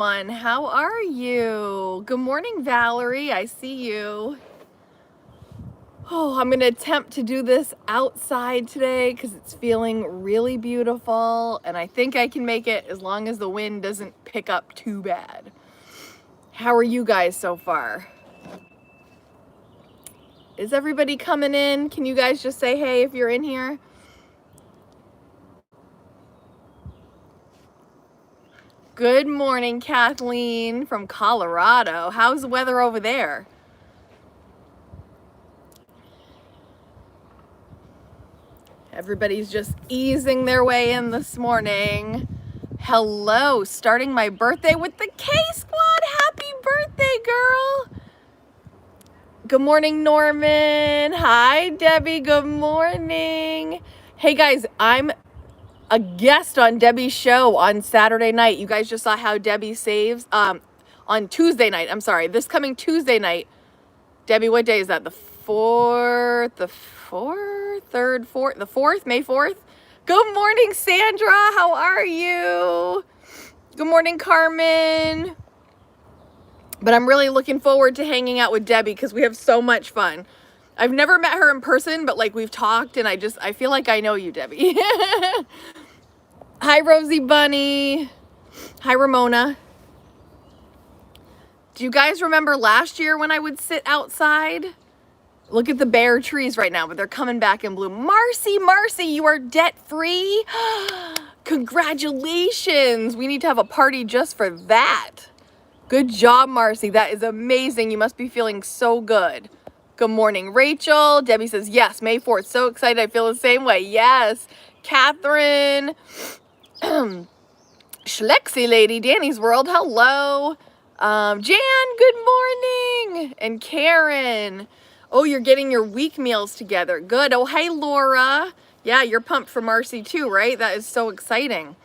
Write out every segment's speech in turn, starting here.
How are you? Good morning, Valerie. I see you. Oh, I'm going to attempt to do this outside today because it's feeling really beautiful, and I think I can make it as long as the wind doesn't pick up too bad. How are you guys so far? Is everybody coming in? Can you guys just say hey if you're in here? Good morning, Kathleen from Colorado. How's the weather over there? Everybody's just easing their way in this morning. Hello, starting my birthday with the K Squad. Happy birthday, girl. Good morning, Norman. Hi, Debbie. Good morning. Hey, guys, I'm a guest on Debbie's show on Saturday night. You guys just saw how Debbie saves on Tuesday night. I'm sorry, this coming Tuesday night. Debbie, what day is that? The 4th, the 4th, May 4th. Good morning, Sandra. How are you? Good morning, Carmen. But I'm really looking forward to hanging out with Debbie because we have so much fun. I've never met her in person, but like we've talked, and I feel like I know you, Debbie. Hi, Rosie Bunny. Hi, Ramona. Do you guys remember last year when I would sit outside? Look at the bare trees right now, but they're coming back in bloom. Marcy, you are debt-free? Congratulations. We need to have a party just for that. Good job, Marcy. That is amazing. You must be feeling so good. Good morning, Rachel. Debbie says, yes, May 4th. So excited. I feel the same way. Yes. Catherine. Schlexy lady. Danny's World. Hello. Jan, good morning. And Karen. Oh, you're getting your week meals together. Good. Oh, hey, Laura. Yeah, you're pumped for Marcy too, right? That is so exciting.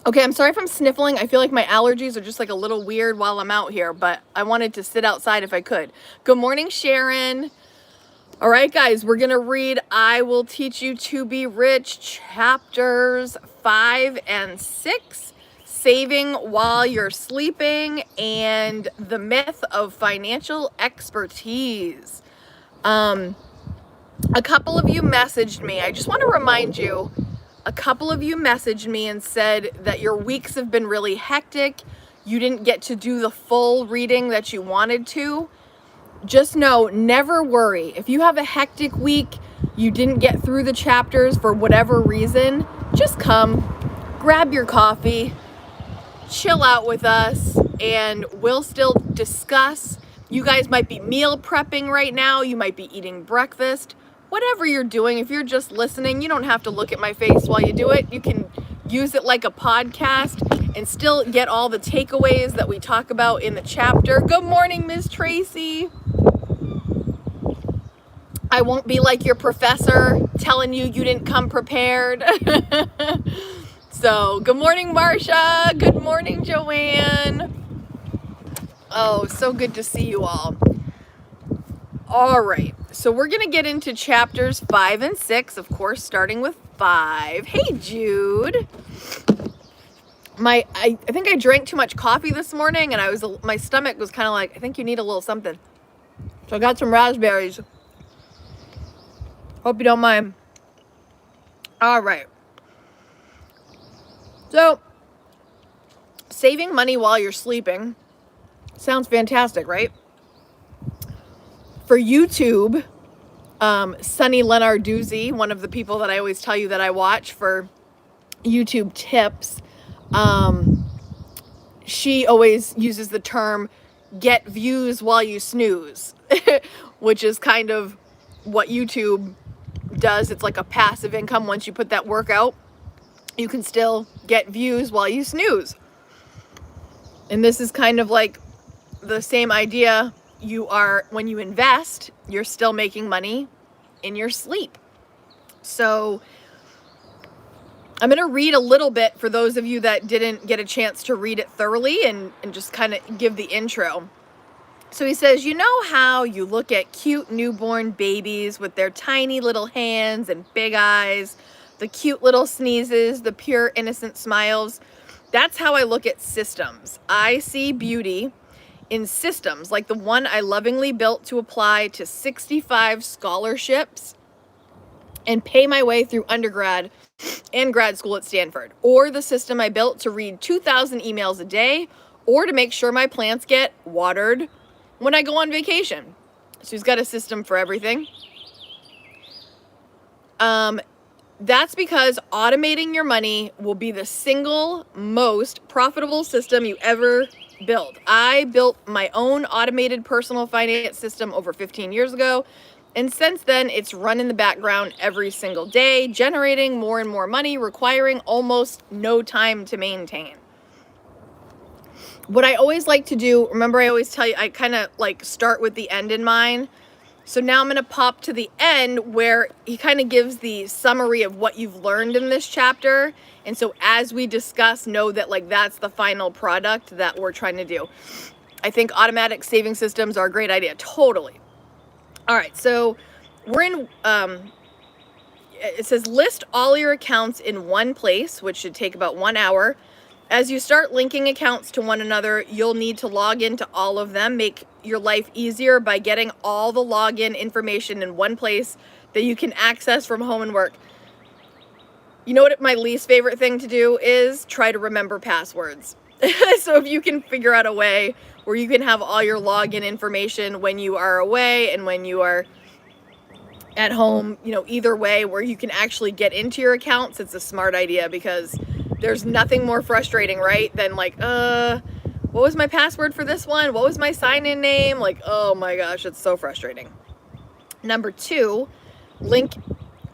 Okay, I'm sorry if I'm sniffling. I feel like my allergies are just like a little weird while I'm out here, but I wanted to sit outside if I could. Good morning, Sharon. All right, guys, we're going to read I Will Teach You to Be Rich, chapters 5 and 6, Saving While You're Sleeping, and the Myth of Financial Expertise. A couple of you messaged me. I just want to remind you, a couple of you messaged me and said that your weeks have been really hectic. You didn't get to do the full reading that you wanted to. Just know, never worry. If you have a hectic week, you didn't get through the chapters for whatever reason, just come, grab your coffee, chill out with us, and we'll still discuss. You guys might be meal prepping right now. You might be eating breakfast. Whatever you're doing, if you're just listening, you don't have to look at my face while you do it. You can use it like a podcast and still get all the takeaways that we talk about in the chapter. Good morning, Ms. Tracy. I won't be like your professor telling you you didn't come prepared. So, good morning, Marcia. Good morning, Joanne. Oh, so good to see you all. All right, so we're going to get into chapters 5 and 6, of course, starting with 5. Hey, Jude. I think I drank too much coffee this morning, and my stomach was kind of like, I think you need a little something. So I got some raspberries. Hope you don't mind. All right. So, saving money while you're sleeping sounds fantastic, right? For YouTube, Sunny Lenarduzzi, one of the people that I always tell you that I watch for YouTube tips, she always uses the term get views while you snooze, which is kind of what YouTube does. It's like a passive income. Once you put that work out, you can still get views while you snooze. And this is kind of like the same idea. When you invest, you're still making money in your sleep. So I'm going to read a little bit for those of you that didn't get a chance to read it thoroughly and just kind of give the intro. So he says, you know how you look at cute newborn babies with their tiny little hands and big eyes, the cute little sneezes, the pure innocent smiles. That's how I look at systems. I see beauty in systems, like the one I lovingly built to apply to 65 scholarships and pay my way through undergrad and grad school at Stanford, or the system I built to read 2,000 emails a day, or to make sure my plants get watered when I go on vacation. So he's got a system for everything. That's because automating your money will be the single most profitable system you ever build. I built my own automated personal finance system over 15 years ago, and since then it's run in the background every single day, generating more and more money, requiring almost no time to maintain. What I always like to do, remember I always tell you, I kind of like start with the end in mind. So now I'm going to pop to the end where he kind of gives the summary of what you've learned in this chapter. And so as we discuss, know that like that's the final product that we're trying to do. I think automatic saving systems are a great idea. Totally. All right. So we're in, it says list all your accounts in one place, which should take about 1 hour. As you start linking accounts to one another, you'll need to log into all of them. Make your life easier by getting all the login information in one place that you can access from home and work. You know what my least favorite thing to do is? Try to remember passwords. So if you can figure out a way where you can have all your login information when you are away and when you are at home, you know, either way, where you can actually get into your accounts, it's a smart idea, because there's nothing more frustrating, right, than like, what was my password for this one? What was my sign-in name? Like, oh my gosh, it's so frustrating. Number 2,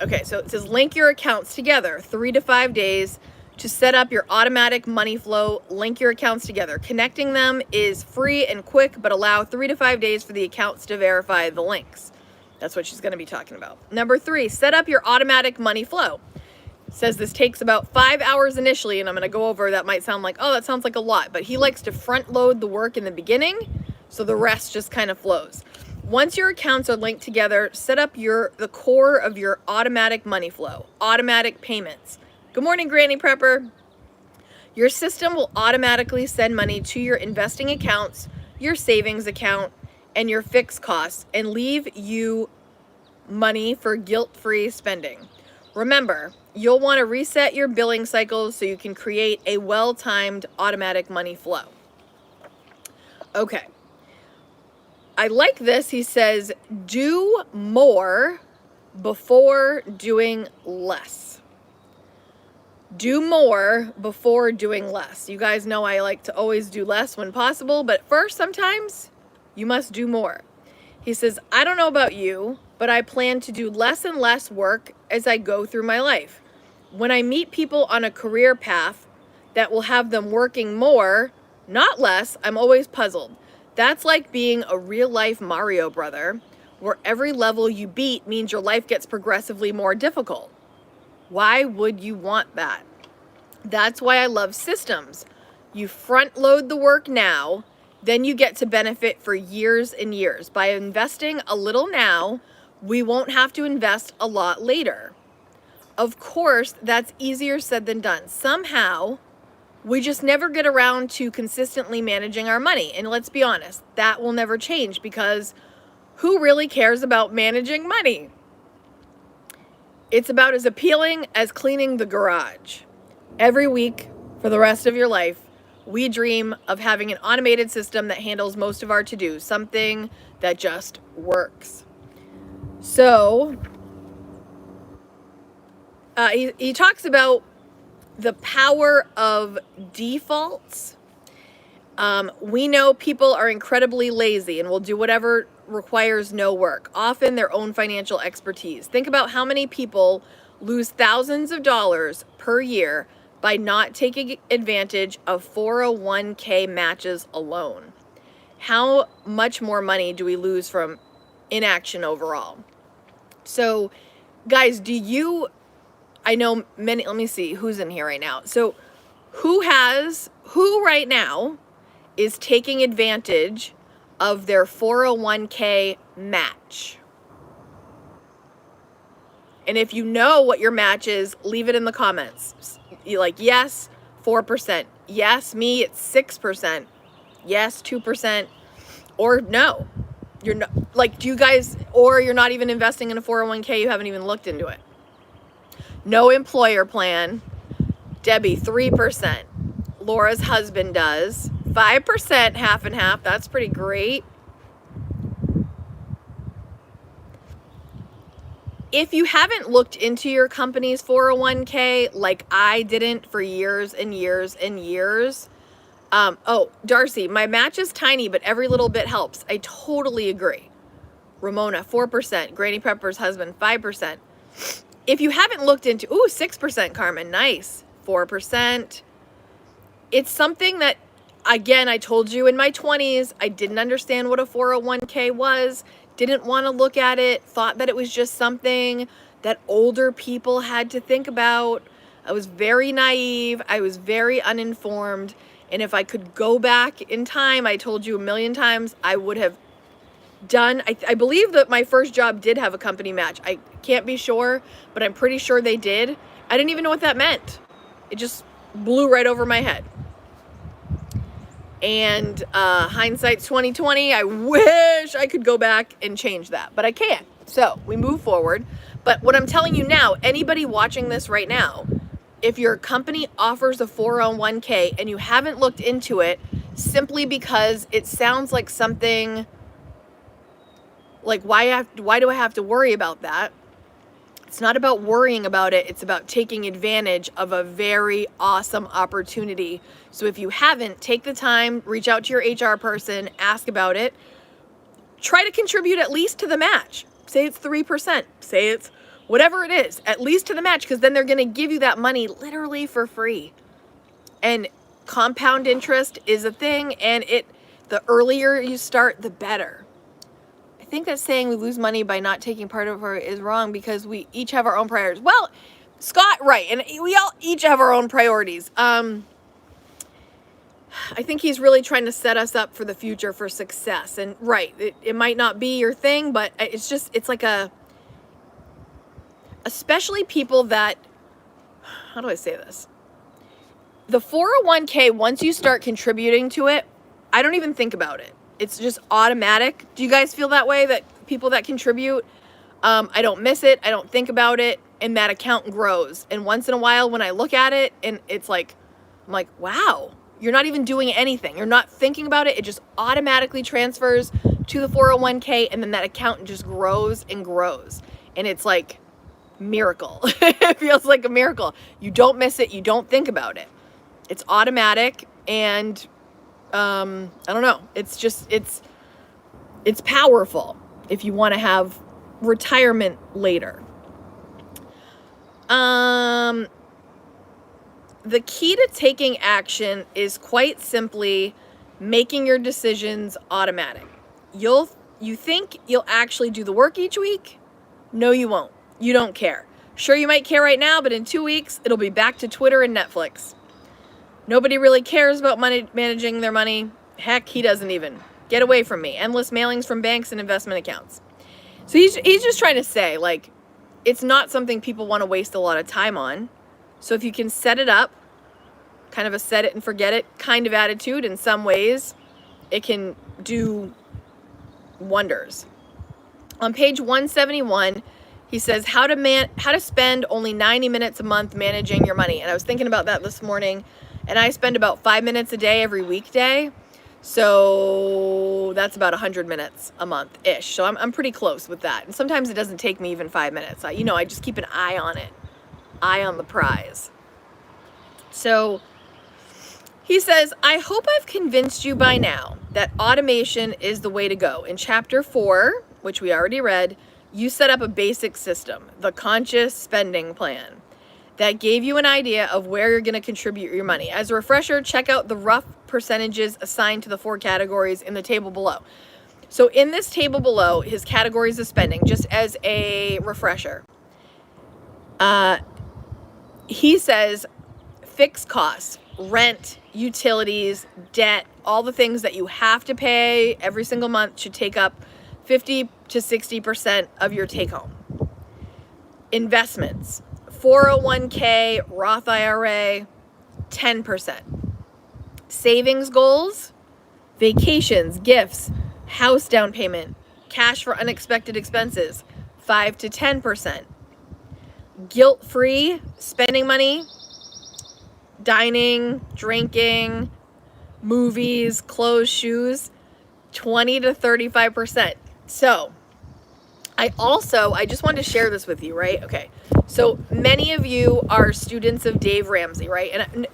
okay, so it says link your accounts together, 3 to 5 days to set up your automatic money flow. Link your accounts together. Connecting them is free and quick, but allow 3 to 5 days for the accounts to verify the links. That's what she's going to be talking about. Number 3, set up your automatic money flow. Says this takes about 5 hours initially, and I'm going to go over, that might sound like, oh, that sounds like a lot, but he likes to front load the work in the beginning so the rest just kind of flows. Once your accounts are linked together, set up the core of your automatic money flow, automatic payments. Good morning, Granny Prepper. Your system will automatically send money to your investing accounts, your savings account, and your fixed costs, and leave you money for guilt-free spending. Remember, you'll want to reset your billing cycles so you can create a well-timed automatic money flow. Okay. I like this. He says, do more before doing less. Do more before doing less. You guys know I like to always do less when possible, but first, sometimes you must do more. He says, I don't know about you, but I plan to do less and less work as I go through my life. When I meet people on a career path that will have them working more, not less, I'm always puzzled. That's like being a real-life Mario brother, where every level you beat means your life gets progressively more difficult. Why would you want that? That's why I love systems. You front load the work now, then you get to benefit for years and years. By investing a little now, we won't have to invest a lot later. Of course, that's easier said than done. Somehow, we just never get around to consistently managing our money. And let's be honest, that will never change, because who really cares about managing money? It's about as appealing as cleaning the garage. Every week for the rest of your life, we dream of having an automated system that handles most of our to-dos, something that just works. So, he talks about the power of defaults. We know people are incredibly lazy and will do whatever requires no work, often their own financial expertise. Think about how many people lose thousands of dollars per year by not taking advantage of 401k matches alone. How much more money do we lose from inaction overall? So, guys, I know many, let me see who's in here right now. So, who right now is taking advantage of their 401k match? And if you know what your match is, leave it in the comments. You like, yes, 4%. Yes, me, it's 6%. Yes, 2%. Or no. You're not, like, do you guys, or you're not even investing in a 401k, you haven't even looked into it. No employer plan. Debbie, 3%. Laura's husband does. 5%, half and half. That's pretty great. If you haven't looked into your company's 401k, like I didn't for years and years and years. Oh, Darcy, my match is tiny, but every little bit helps. I totally agree. Ramona, 4%. Granny Pepper's husband, 5%. If you haven't looked into, 6%, Carmen, nice. 4%. It's something that, again, I told you in my 20s, I didn't understand what a 401k was, didn't want to look at it, thought that it was just something that older people had to think about. I was very naive. I was very uninformed. And if I could go back in time, I told you a million times, I would have done, I believe that my first job did have a company match. I can't be sure, but I'm pretty sure they did. I didn't even know what that meant. It just blew right over my head. And hindsight's 2020. I wish I could go back and change that, but I can't. So we move forward. But what I'm telling you now, anybody watching this right now, if your company offers a 401k and you haven't looked into it simply because it sounds like something like, why do I have to worry about that? It's not about worrying about it. It's about taking advantage of a very awesome opportunity. So if you haven't, take the time, reach out to your HR person, ask about it. Try to contribute at least to the match. Say it's 3%. Say it's whatever it is, at least to the match, because then they're going to give you that money literally for free. And compound interest is a thing, and the earlier you start, the better. I think that saying we lose money by not taking part of it is wrong because we each have our own priorities. Well, Scott, right, and we all each have our own priorities. I think he's really trying to set us up for the future for success. And right, it might not be your thing, but it's like especially people that, how do I say this? The 401k, once you start contributing to it, I don't even think about it. It's just automatic. Do you guys feel that way, that people that contribute, I don't miss it, I don't think about it, and that account grows. And once in a while when I look at it, and it's like, I'm like, wow, you're not even doing anything. You're not thinking about it. It just automatically transfers to the 401k, and then that account just grows and grows. And it's like miracle. It feels like a miracle. You don't miss it. You don't think about it. It's automatic, and I don't know. It's just, it's powerful if you want to have retirement later. The key to taking action is quite simply making your decisions automatic. You think you'll actually do the work each week? No, you won't. You don't care. Sure, you might care right now, but in 2 weeks, it'll be back to Twitter and Netflix. Nobody really cares about managing their money. Heck, he doesn't even. Get away from me. Endless mailings from banks and investment accounts. So he's just trying to say, like, it's not something people want to waste a lot of time on. So if you can set it up, kind of a set it and forget it kind of attitude, in some ways, it can do wonders. On page 171, he says how to spend only 90 minutes a month managing your money. And I was thinking about that this morning. And I spend about 5 minutes a day every weekday. So that's about 100 minutes a month-ish. So I'm pretty close with that. And sometimes it doesn't take me even 5 minutes. I just keep an eye on it. Eye on the prize. So he says, I hope I've convinced you by now that automation is the way to go. In chapter 4, which we already read, you set up a basic system, the conscious spending plan, that gave you an idea of where you're going to contribute your money. As a refresher, check out the rough percentages assigned to the 4 categories in the table below. So in this table below, his categories of spending, just as a refresher, he says fixed costs, rent, utilities, debt, all the things that you have to pay every single month should take up 50 to 60% of your take home. Investments, 401k, Roth IRA, 10%. Savings goals, vacations, gifts, house down payment, cash for unexpected expenses, 5 to 10%. Guilt-free spending money, dining, drinking, movies, clothes, shoes, 20 to 35%. So I just wanted to share this with you, right? Okay. So many of you are students of Dave Ramsey, right? And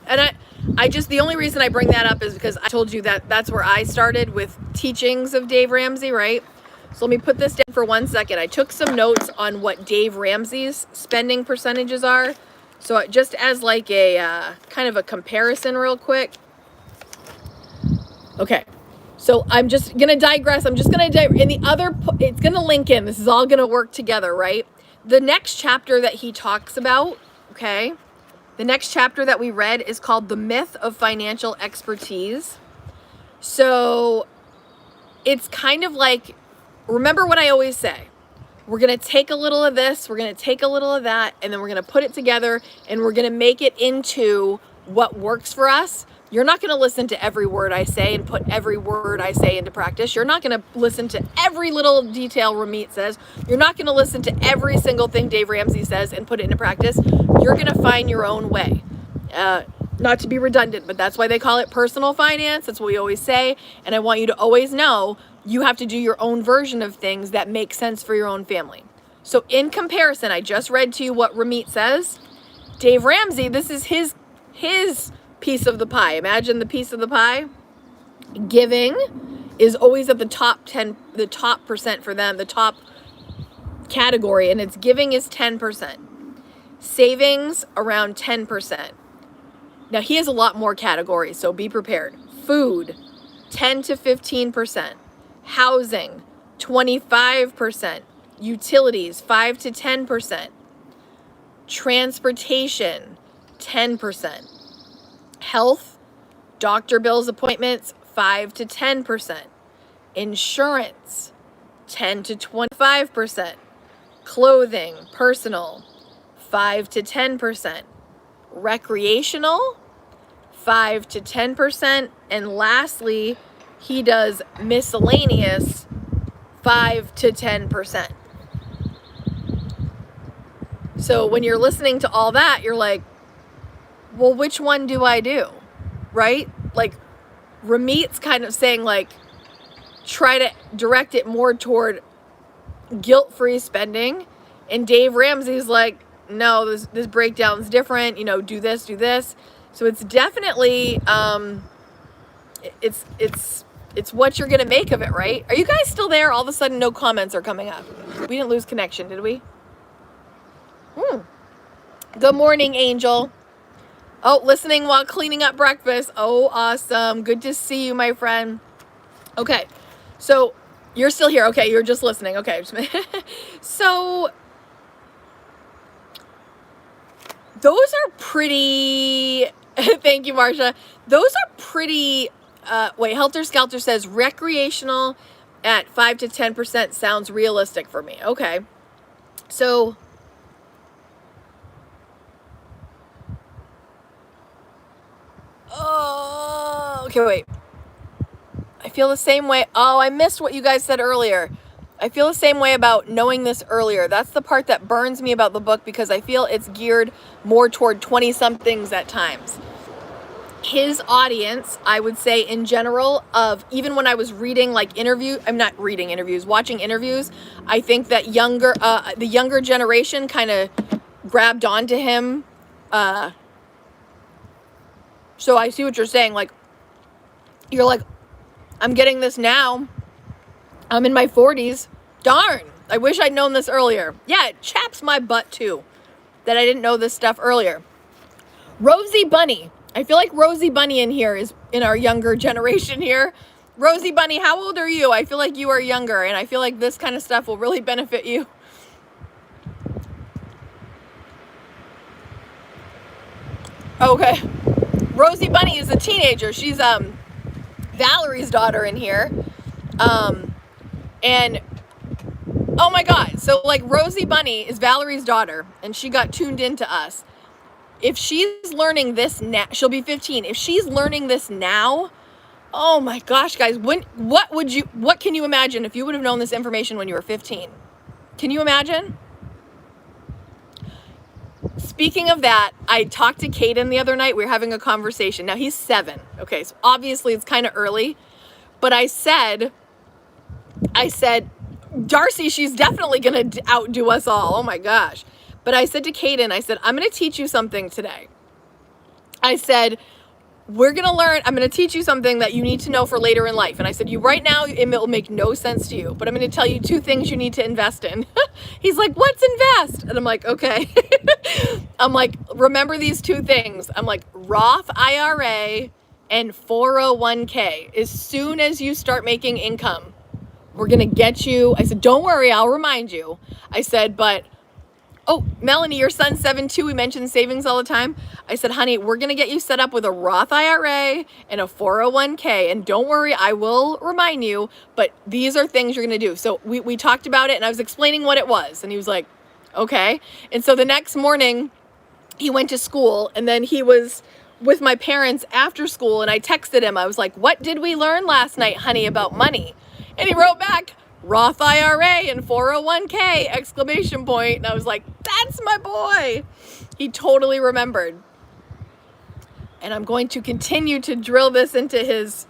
I just, the only reason I bring that up is because I told you that that's where I started with teachings of Dave Ramsey, right? So let me put this down for 1 second. I took some notes on what Dave Ramsey's spending percentages are. So just as like a kind of a comparison real quick. Okay. So I'm just going to digress. I'm just going to, in the other, it's going to link in. This is all going to work together, right? The next chapter that he talks about, okay, the next chapter that we read is called The Myth of Financial Expertise. So it's kind of like, remember what I always say, we're going to take a little of this, we're going to take a little of that, and then we're going to put it together and we're going to make it into what works for us. You're not going to listen to every word I say and put every word I say into practice. You're not going to listen to every little detail Ramit says. You're not going to listen to every single thing Dave Ramsey says and put it into practice. You're going to find your own way. Not to be redundant, but that's why they call it personal finance. That's what we always say. And I want you to always know you have to do your own version of things that make sense for your own family. So in comparison, I just read to you what Ramit says. Dave Ramsey, this is his piece of the pie. Imagine the piece of the pie. Giving is always at the top 10, the top percent for them, the top category, and its giving is 10%. Savings around 10%. Now he has a lot more categories, so be prepared. Food, 10 to 15%. Housing, 25%. Utilities, 5 to 10%. Transportation, 10%. Health, doctor bills, appointments, 5 to 10%. Insurance, 10 to 25%. Clothing, personal, 5 to 10%. Recreational, 5 to 10%. And lastly, he does miscellaneous, 5 to 10%. So when you're listening to all that, you're like, well, which one do I do? Right? Like Ramit's kind of saying like, try to direct it more toward guilt-free spending. And Dave Ramsey's like, no, this breakdown's different. You know, do this, do this. So it's definitely, it's what you're going to make of it, right? Are you guys still there? All of a sudden, no comments are coming up. We didn't lose connection, did we? Good morning, Angel. Oh, listening while cleaning up breakfast. Oh, awesome. Good to see you, my friend. Okay, so you're still here. Okay, you're just listening. Okay. So those are pretty, thank you, Marsha. Those are pretty, Helter Skelter says recreational at 5 to 10% sounds realistic for me. Okay, so okay, wait. I feel the same way. Oh, I missed what you guys said earlier. I feel the same way about knowing this earlier. That's the part that burns me about the book because I feel it's geared more toward 20-somethings at times. His audience, I would say in general, of even when I was reading like watching interviews, I think that the younger generation kind of grabbed onto him. So I see what you're saying. Like, you're like, I'm getting this now. I'm in my 40s. Darn, I wish I'd known this earlier. Yeah, it chaps my butt too that I didn't know this stuff earlier. Rosie Bunny. I feel like Rosie Bunny in here is in our younger generation here. Rosie Bunny, how old are you? I feel like you are younger, and I feel like this kind of stuff will really benefit you. Okay. Rosie Bunny is a teenager. She's Valerie's daughter in here. And oh my God. So like Rosie Bunny is Valerie's daughter, and she got tuned into us. if she's learning this now, she'll be 15. If she's learning this now, oh my gosh, guys, what can you imagine if you would have known this information when you were 15? Can you imagine? Speaking of that, I talked to Kaden the other night. We were having a conversation. Now he's 7. Okay, so obviously it's kind of early, but I said, Darcy, she's definitely going to outdo us all. Oh my gosh. But I said to Kaden, I said, I'm going to teach you something today. I said, we're going to learn, I'm going to teach you something that you need to know for later in life. And I said, you right now, it will make no sense to you, but I'm going to tell you 2 things you need to invest in. He's like, what's invest? And I'm like, okay. I'm like, remember these 2 things. I'm like, Roth IRA and 401k. As soon as you start making income, we're going to get you. I said, don't worry, I'll remind you. I said, but oh, Melanie, your son's 7 too. We mentioned savings all the time. I said, honey, we're going to get you set up with a Roth IRA and a 401k. And don't worry, I will remind you, but these are things you're going to do. So we talked about it and I was explaining what it was. And he was like, okay. And so the next morning he went to school and then he was with my parents after school. And I texted him. I was like, what did we learn last night, honey, about money? And he wrote back, Roth IRA and 401k, exclamation point. And I was like, that's my boy. He totally remembered. And I'm going to continue to drill this into his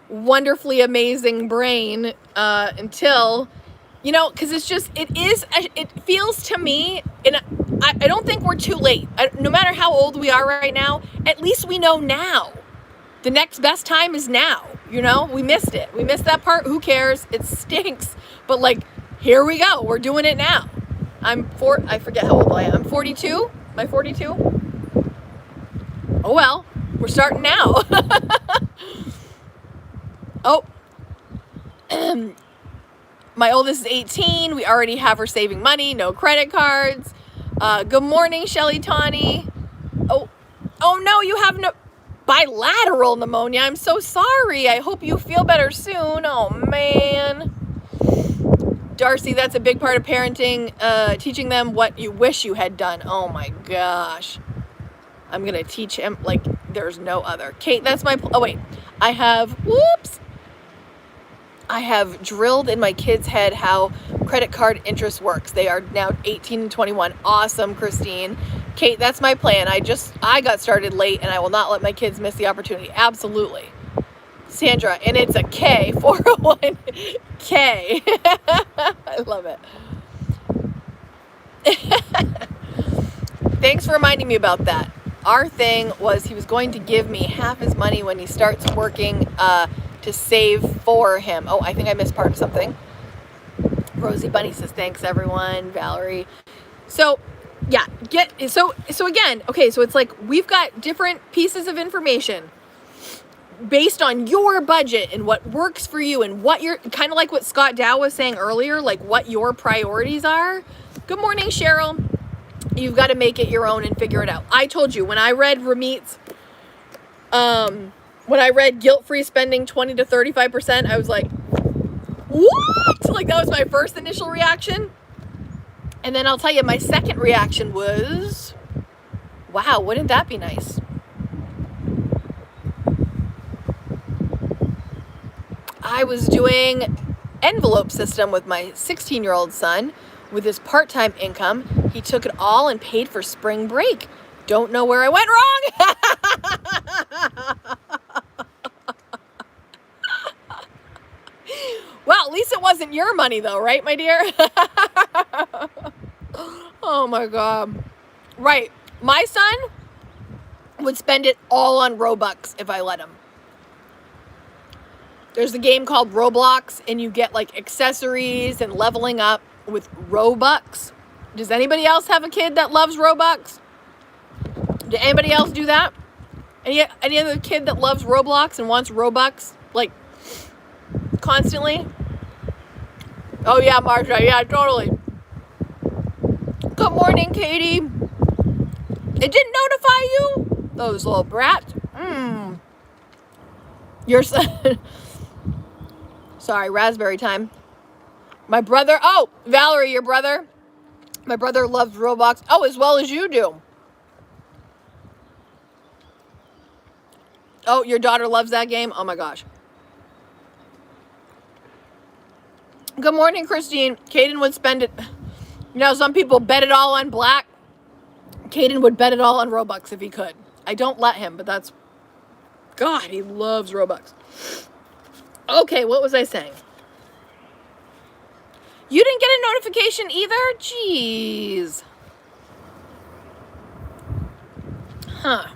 wonderfully amazing brain until, you know, because it feels to me, and I don't think we're too late. No matter how old we are right now, at least we know now. The next best time is now, you know? We missed it. We missed that part. Who cares? It stinks. But like, here we go. We're doing it now. I forget how old I am. I'm 42. Am I 42? Oh well, we're starting now. Oh, my oldest is 18. We already have her saving money. No credit cards. Good morning, Shelly Tawny. Oh no, you have no bilateral pneumonia. I'm so sorry. I hope you feel better soon. Oh man. Darcy, that's a big part of parenting, teaching them what you wish you had done. Oh my gosh. I'm going to teach him like there's no other. Kate, that's my, oh wait, I have drilled in my kids' head how credit card interest works. They are now 18 and 21. Awesome, Christine. Kate, that's my plan. I got started late and I will not let my kids miss the opportunity. Absolutely. Sandra, and it's a K, 401k. I love it. Thanks for reminding me about that. Our thing was he was going to give me half his money when he starts working to save for him. Oh, I think I missed part of something. Rosie Bunny says, thanks everyone. Valerie. So yeah, so again, okay, so it's like we've got different pieces of information based on your budget and what works for you and what you're, kind of like what Scott Dow was saying earlier, like what your priorities are. Good morning, Cheryl. You've got to make it your own and figure it out. I told you, when I read Ramit's, when I read guilt-free spending 20 to 35%, I was like, what? Like that was my first initial reaction. And then I'll tell you, my second reaction was, wow, wouldn't that be nice? I was doing envelope system with my 16-year-old son with his part-time income. He took it all and paid for spring break. Don't know where I went wrong. Well, at least it wasn't your money though, right, my dear? Oh my God. Right. My son would spend it all on Robux if I let him. There's a game called Roblox and you get like accessories and leveling up with Robux. Does anybody else have a kid that loves Robux? Did anybody else do that? Any other kid that loves Roblox and wants Robux like constantly? Oh yeah, Marsha. Yeah, totally. Good morning, Katie. It didn't notify you? Those little brats. Your son. Sorry, raspberry time. My brother. Oh, Valerie, your brother. My brother loves Roblox. Oh, as well as you do. Oh, your daughter loves that game? Oh my gosh. Good morning, Christine. Kaden would spend it. You know, some people bet it all on black. Kaden would bet it all on Robux if he could. I don't let him, but that's... God, he loves Robux. Okay, what was I saying? You didn't get a notification either? Jeez. Huh.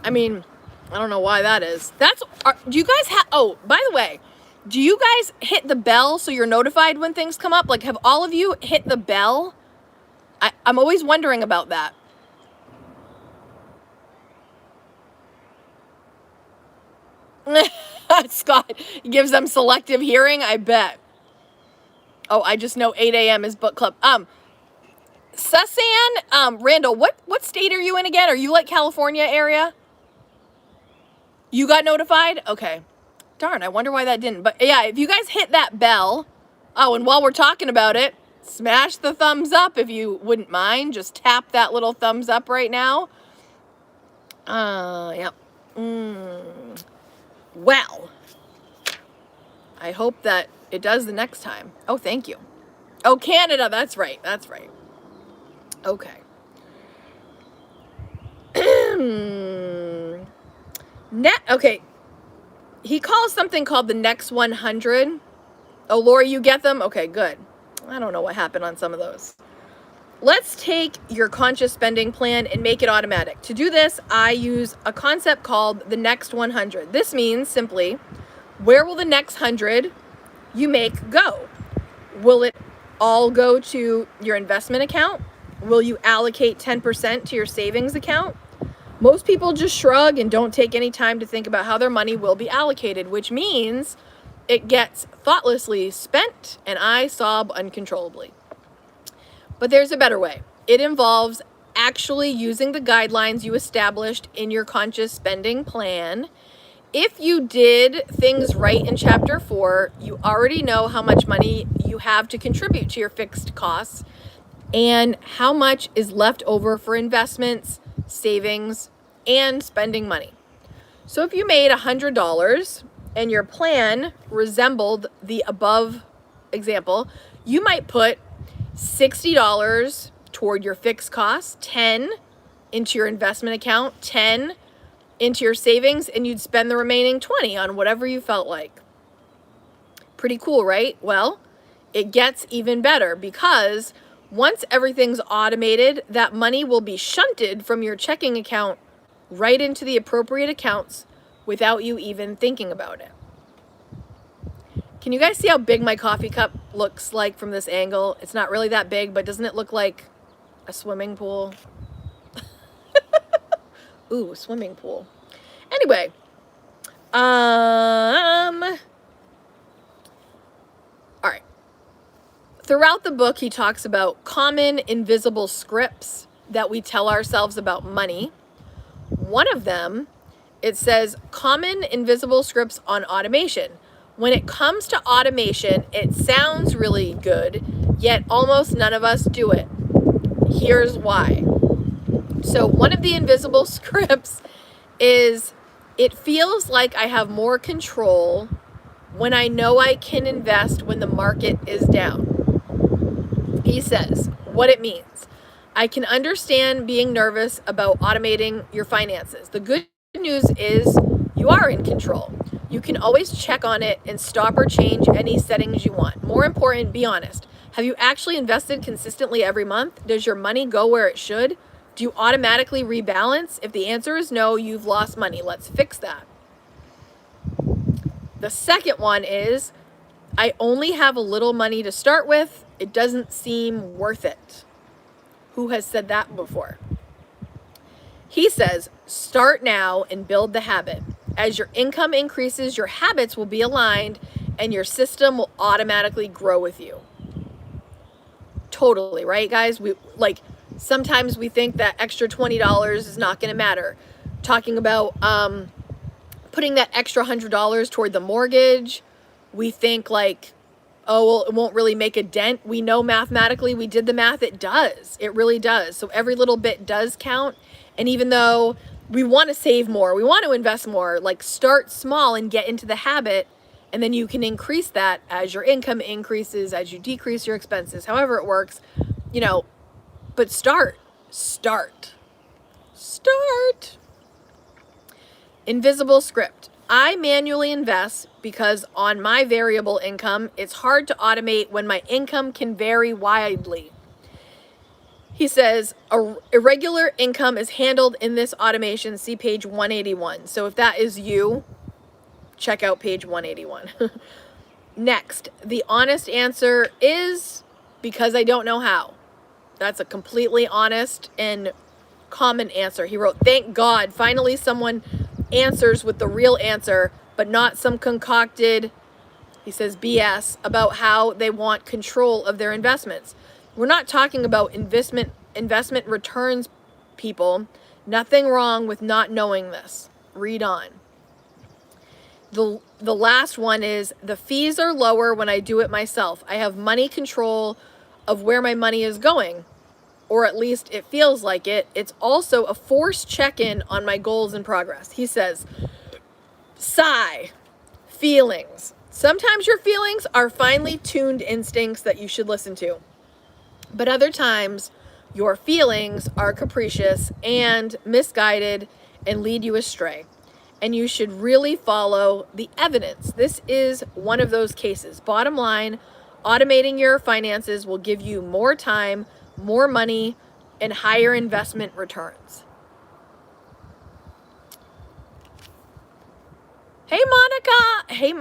I mean, I don't know why that is. Do you guys have... Oh, by the way, do you guys hit the bell so you're notified when things come up? Like, have all of you hit the bell? I'm always wondering about that. Scott gives them selective hearing, I bet. Oh, I just know 8 a.m. is book club. Susan, Randall, what state are you in again? Are you like California area? You got notified? Okay. Darn, I wonder why that didn't. But yeah, if you guys hit that bell, oh, and while we're talking about it, smash the thumbs up if you wouldn't mind. Just tap that little thumbs up right now. Yeah. Well, I hope that it does the next time. Oh, thank you. Oh, Canada, that's right. That's right. Okay. Okay. He calls something called the Next 100. Oh, Lori, you get them? Okay, good. I don't know what happened on some of those. Let's take your conscious spending plan and make it automatic. To do this, I use a concept called the Next 100. This means simply, where will the next 100 you make go? Will it all go to your investment account? Will you allocate 10% to your savings account? Most people just shrug and don't take any time to think about how their money will be allocated, which means it gets thoughtlessly spent and I sob uncontrollably. But there's a better way. It involves actually using the guidelines you established in your conscious spending plan. If you did things right in chapter 4, you already know how much money you have to contribute to your fixed costs and how much is left over for investments, savings, and spending money. So if you made $100 and your plan resembled the above example, you might put $60 toward your fixed costs, 10 into your investment account, 10 into your savings, and you'd spend the remaining 20 on whatever you felt like. Pretty cool, right? Well, it gets even better because once everything's automated, that money will be shunted from your checking account right into the appropriate accounts without you even thinking about it. Can you guys see how big my coffee cup looks like from this angle? It's not really that big, but doesn't it look like a swimming pool? Ooh, swimming pool. Anyway, all right. Throughout the book, he talks about common invisible scripts that we tell ourselves about money. One of them, it says common invisible scripts on automation. When it comes to automation, it sounds really good, yet almost none of us do it. Here's why. So one of the invisible scripts is it feels like I have more control when I know I can invest when the market is down. He says what it means. I can understand being nervous about automating your finances. The good news is you are in control. You can always check on it and stop or change any settings you want. More important, be honest. Have you actually invested consistently every month? Does your money go where it should? Do you automatically rebalance? If the answer is no, you've lost money. Let's fix that. The second one is, I only have a little money to start with. It doesn't seem worth it. Who has said that before? He says, start now and build the habit. As your income increases, your habits will be aligned and your system will automatically grow with you. Totally, right, guys? Sometimes we think that extra $20 is not going to matter. Talking about putting that extra $100 toward the mortgage, we think like, oh, well, it won't really make a dent. We know mathematically, we did the math, it does. It really does. So every little bit does count. And even though we want to save more. We want to invest more. Like, start small and get into the habit, and then you can increase that as your income increases, as you decrease your expenses, however it works, you know, but start. Invisible script. I manually invest because on my variable income, it's hard to automate when my income can vary widely. He says, irregular income is handled in this automation. See page 181. So if that is you, check out page 181. Next, the honest answer is because I don't know how. That's a completely honest and common answer. He wrote, thank God, finally someone answers with the real answer, but not some concocted, he says, BS about how they want control of their investments. We're not talking about investment returns, people. Nothing wrong with not knowing this. Read on. The last one is, the fees are lower when I do it myself. I have money control of where my money is going, or at least it feels like it. It's also a forced check-in on my goals and progress. He says, sigh, feelings. Sometimes your feelings are finely tuned instincts that you should listen to. But other times, your feelings are capricious and misguided and lead you astray. And you should really follow the evidence. This is one of those cases. Bottom line, automating your finances will give you more time, more money, and higher investment returns. Hey, Monica. Hey,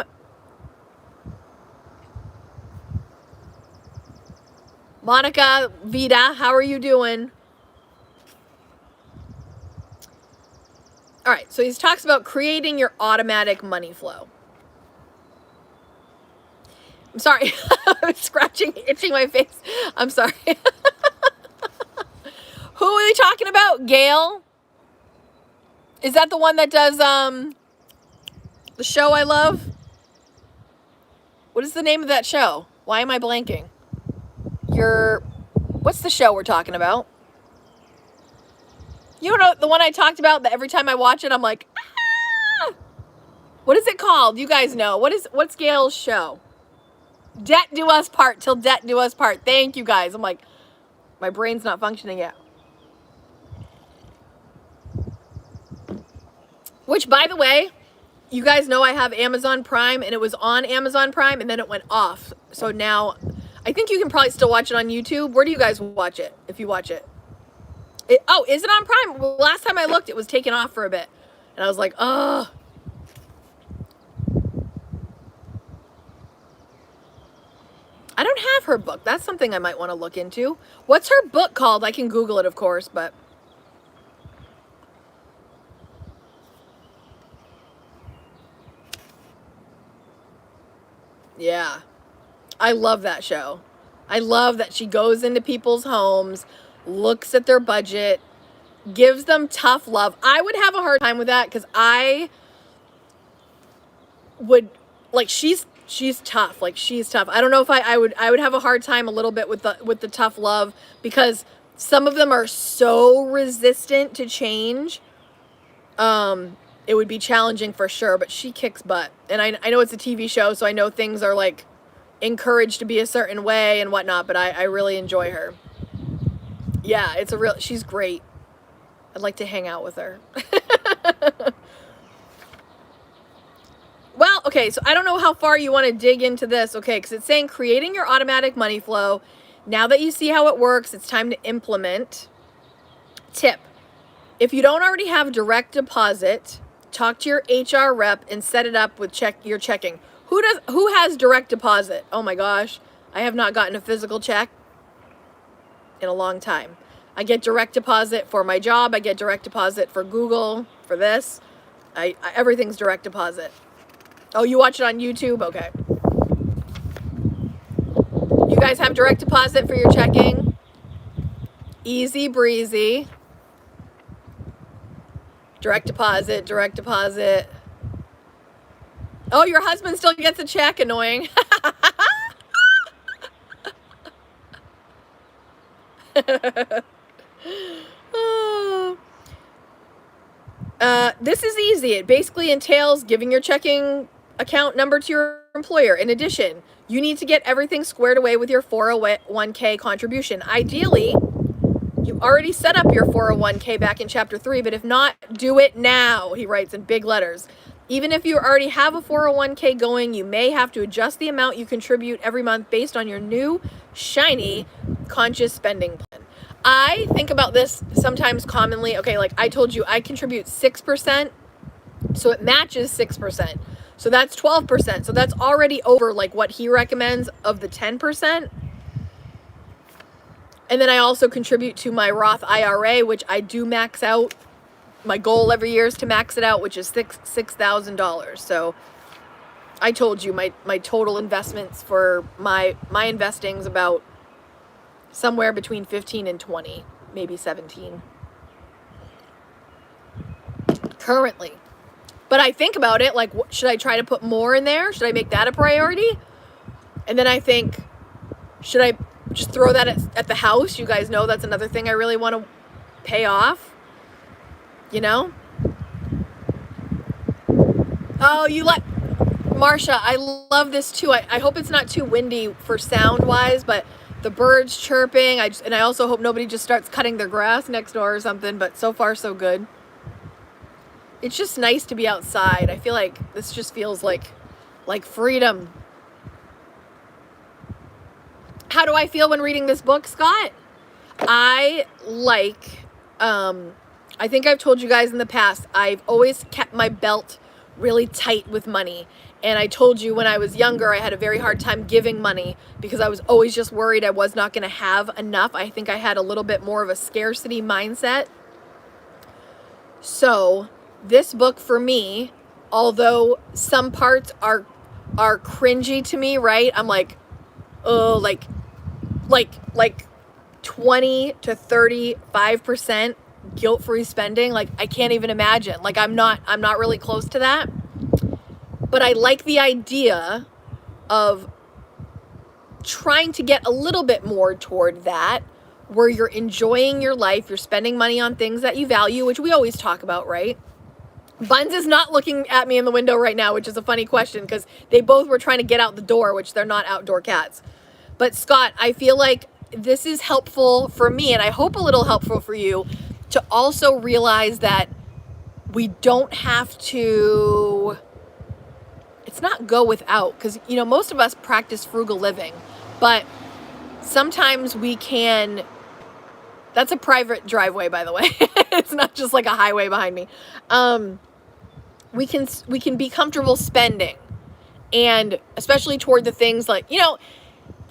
Monica, Vida, how are you doing? All right, so he talks about creating your automatic money flow. I'm sorry. I'm scratching, itching my face. I'm sorry. Who are we talking about? Gail? Is that the one that does the show I love? What is the name of that show? Why am I blanking? What's the show we're talking about? You know the one I talked about that every time I watch it, I'm like, ah! What is it called? You guys know. What's Gail's show? Debt do us part, till debt do us part. Thank you guys. I'm like, my brain's not functioning yet. Which, by the way, you guys know I have Amazon Prime, and it was on Amazon Prime, and then it went off. So now, I think you can probably still watch it on YouTube. Where do you guys watch it, if you watch it? Oh, is it on Prime? Well, last time I looked, it was taken off for a bit. And I was like, ugh. I don't have her book. That's something I might want to look into. What's her book called? I can Google it, of course, but... yeah. I love that show. I love that she goes into people's homes, looks at their budget, gives them tough love. I would have a hard time with that because I would, like, she's tough. Like, she's tough. I don't know if I would have a hard time a little bit with the tough love, because some of them are so resistant to change. It would be challenging for sure, but she kicks butt. And I know it's a TV show, so I know things are like encouraged to be a certain way and whatnot, but I really enjoy her. Yeah, she's great. I'd like to hang out with her. Well, okay, so I don't know how far you want to dig into this, okay, because it's saying creating your automatic money flow. Now that you see how it works, it's time to implement. Tip: if you don't already have direct deposit, talk to your HR rep and set it up with your checking. Who has direct deposit? Oh my gosh, I have not gotten a physical check in a long time. I get direct deposit for my job. I get direct deposit for Google, for this. Everything's direct deposit. Oh, you watch it on YouTube? Okay. You guys have direct deposit for your checking? Easy breezy. Direct deposit, direct deposit. Oh, your husband still gets a check. Annoying. This is easy. It basically entails giving your checking account number to your employer. In addition, you need to get everything squared away with your 401k contribution. Ideally, you already set up your 401k back in chapter 3, but if not, do it now, he writes in big letters. Even if you already have a 401k going, you may have to adjust the amount you contribute every month based on your new, shiny, conscious spending plan. I think about this sometimes commonly. Okay, like I told you, I contribute 6%, so it matches 6%. So that's 12%. So that's already over like what he recommends of the 10%. And then I also contribute to my Roth IRA, which I do max out. My goal every year is to max it out, which is $6,000. So I told you my total investments for my investing is about somewhere between 15 and 20, maybe 17 currently. But I think about it like, should I try to put more in there? Should I make that a priority? And then I think, should I just throw that at the house? You guys know that's another thing I really want to pay off. You know? Oh, Marsha, I love this too. I hope it's not too windy for sound wise, but the birds chirping. And I also hope nobody just starts cutting their grass next door or something, but so far so good. It's just nice to be outside. I feel like this just feels like freedom. How do I feel when reading this book, Scott? I think I've told you guys in the past, I've always kept my belt really tight with money. And I told you when I was younger, I had a very hard time giving money because I was always just worried I was not going to have enough. I think I had a little bit more of a scarcity mindset. So this book for me, although some parts are cringy to me, right? I'm like, oh, like 20 to 35% guilt-free spending. Like I can't even imagine. Like I'm not really close to that. But I like the idea of trying to get a little bit more toward that, where you're enjoying your life, you're spending money on things that you value, which we always talk about, right? Buns is not looking at me in the window right now, which is a funny question because they both were trying to get out the door, which they're not outdoor cats. But Scott, I feel like this is helpful for me, and I hope a little helpful for you, to also realize that we don't have to, it's not go without, because, you know, most of us practice frugal living, but sometimes we can, that's a private driveway, by the way. It's not just like a highway behind me. We can be comfortable spending, and especially toward the things like, you know,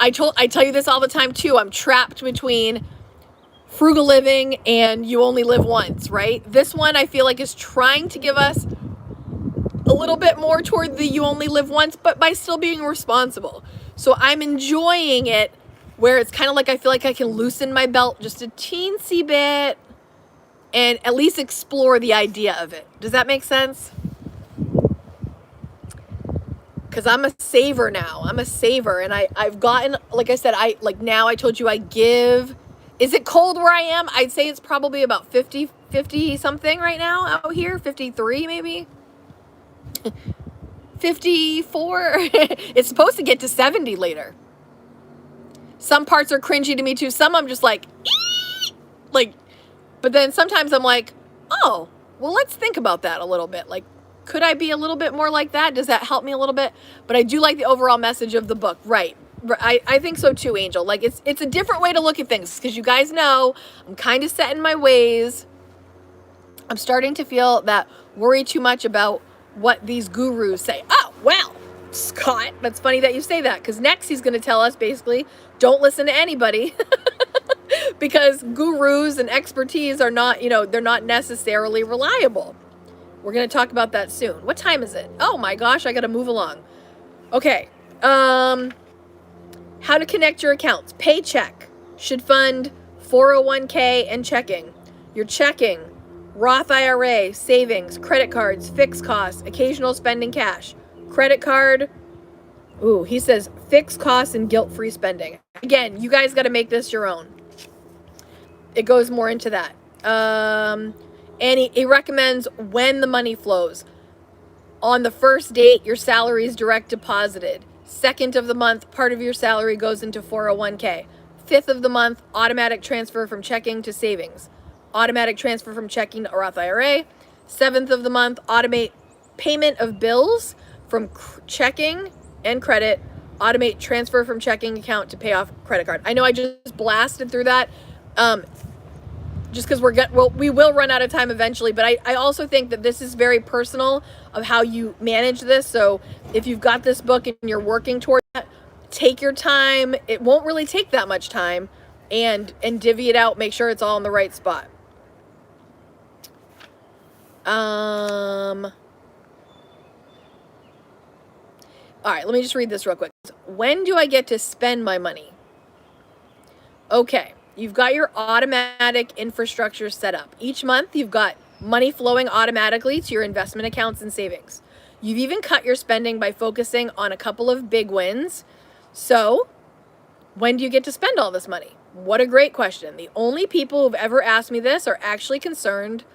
I tell you this all the time too. I'm trapped between frugal living and you only live once, right? This one I feel like is trying to give us a little bit more toward the you only live once, but by still being responsible. So I'm enjoying it where it's kind of like I feel like I can loosen my belt just a teensy bit and at least explore the idea of it. Does that make sense? Because I'm a saver now. I'm a saver. And I've gotten, like I said, now I told you I give. Is it cold where I am? I'd say it's probably about 50 something right now out here. 53 maybe. 54. It's supposed to get to 70 later. Some parts are cringy to me too. Some I'm just like, but then sometimes I'm like, oh, well, let's think about that a little bit. Like, could I be a little bit more like that? Does that help me a little bit? But I do like the overall message of the book. Right. I think so too, Angel. Like it's a different way to look at things because you guys know I'm kind of set in my ways. I'm starting to feel that worry too much about what these gurus say. Oh, well, Scott, that's funny that you say that because next he's going to tell us basically don't listen to anybody because gurus and expertise are not, they're not necessarily reliable. We're going to talk about that soon. What time is it? Oh my gosh, I got to move along. Okay. How to connect your accounts. Paycheck should fund 401k and checking. Your checking, Roth IRA, savings, credit cards, fixed costs, occasional spending cash. Credit card, ooh, he says fixed costs and guilt-free spending. Again, you guys got to make this your own. It goes more into that. And he recommends when the money flows. On the first date, your salary is direct deposited. Second of the month, part of your salary goes into 401k. Fifth of the month, automatic transfer from checking to savings. Automatic transfer from checking to Roth IRA. Seventh of the month, automate payment of bills from checking and credit. Automate transfer from checking account to pay off credit card. I know I just blasted through that. Just because we will run out of time eventually, but I also think that this is very personal of how you manage this. So if you've got this book and you're working toward that, take your time. It won't really take that much time, and divvy it out. Make sure it's all in the right spot. All right, let me just read this real quick. When do I get to spend my money? Okay. You've got your automatic infrastructure set up. Each month, you've got money flowing automatically to your investment accounts and savings. You've even cut your spending by focusing on a couple of big wins. So, when do you get to spend all this money? What a great question. The only people who've ever asked me this are actually concerned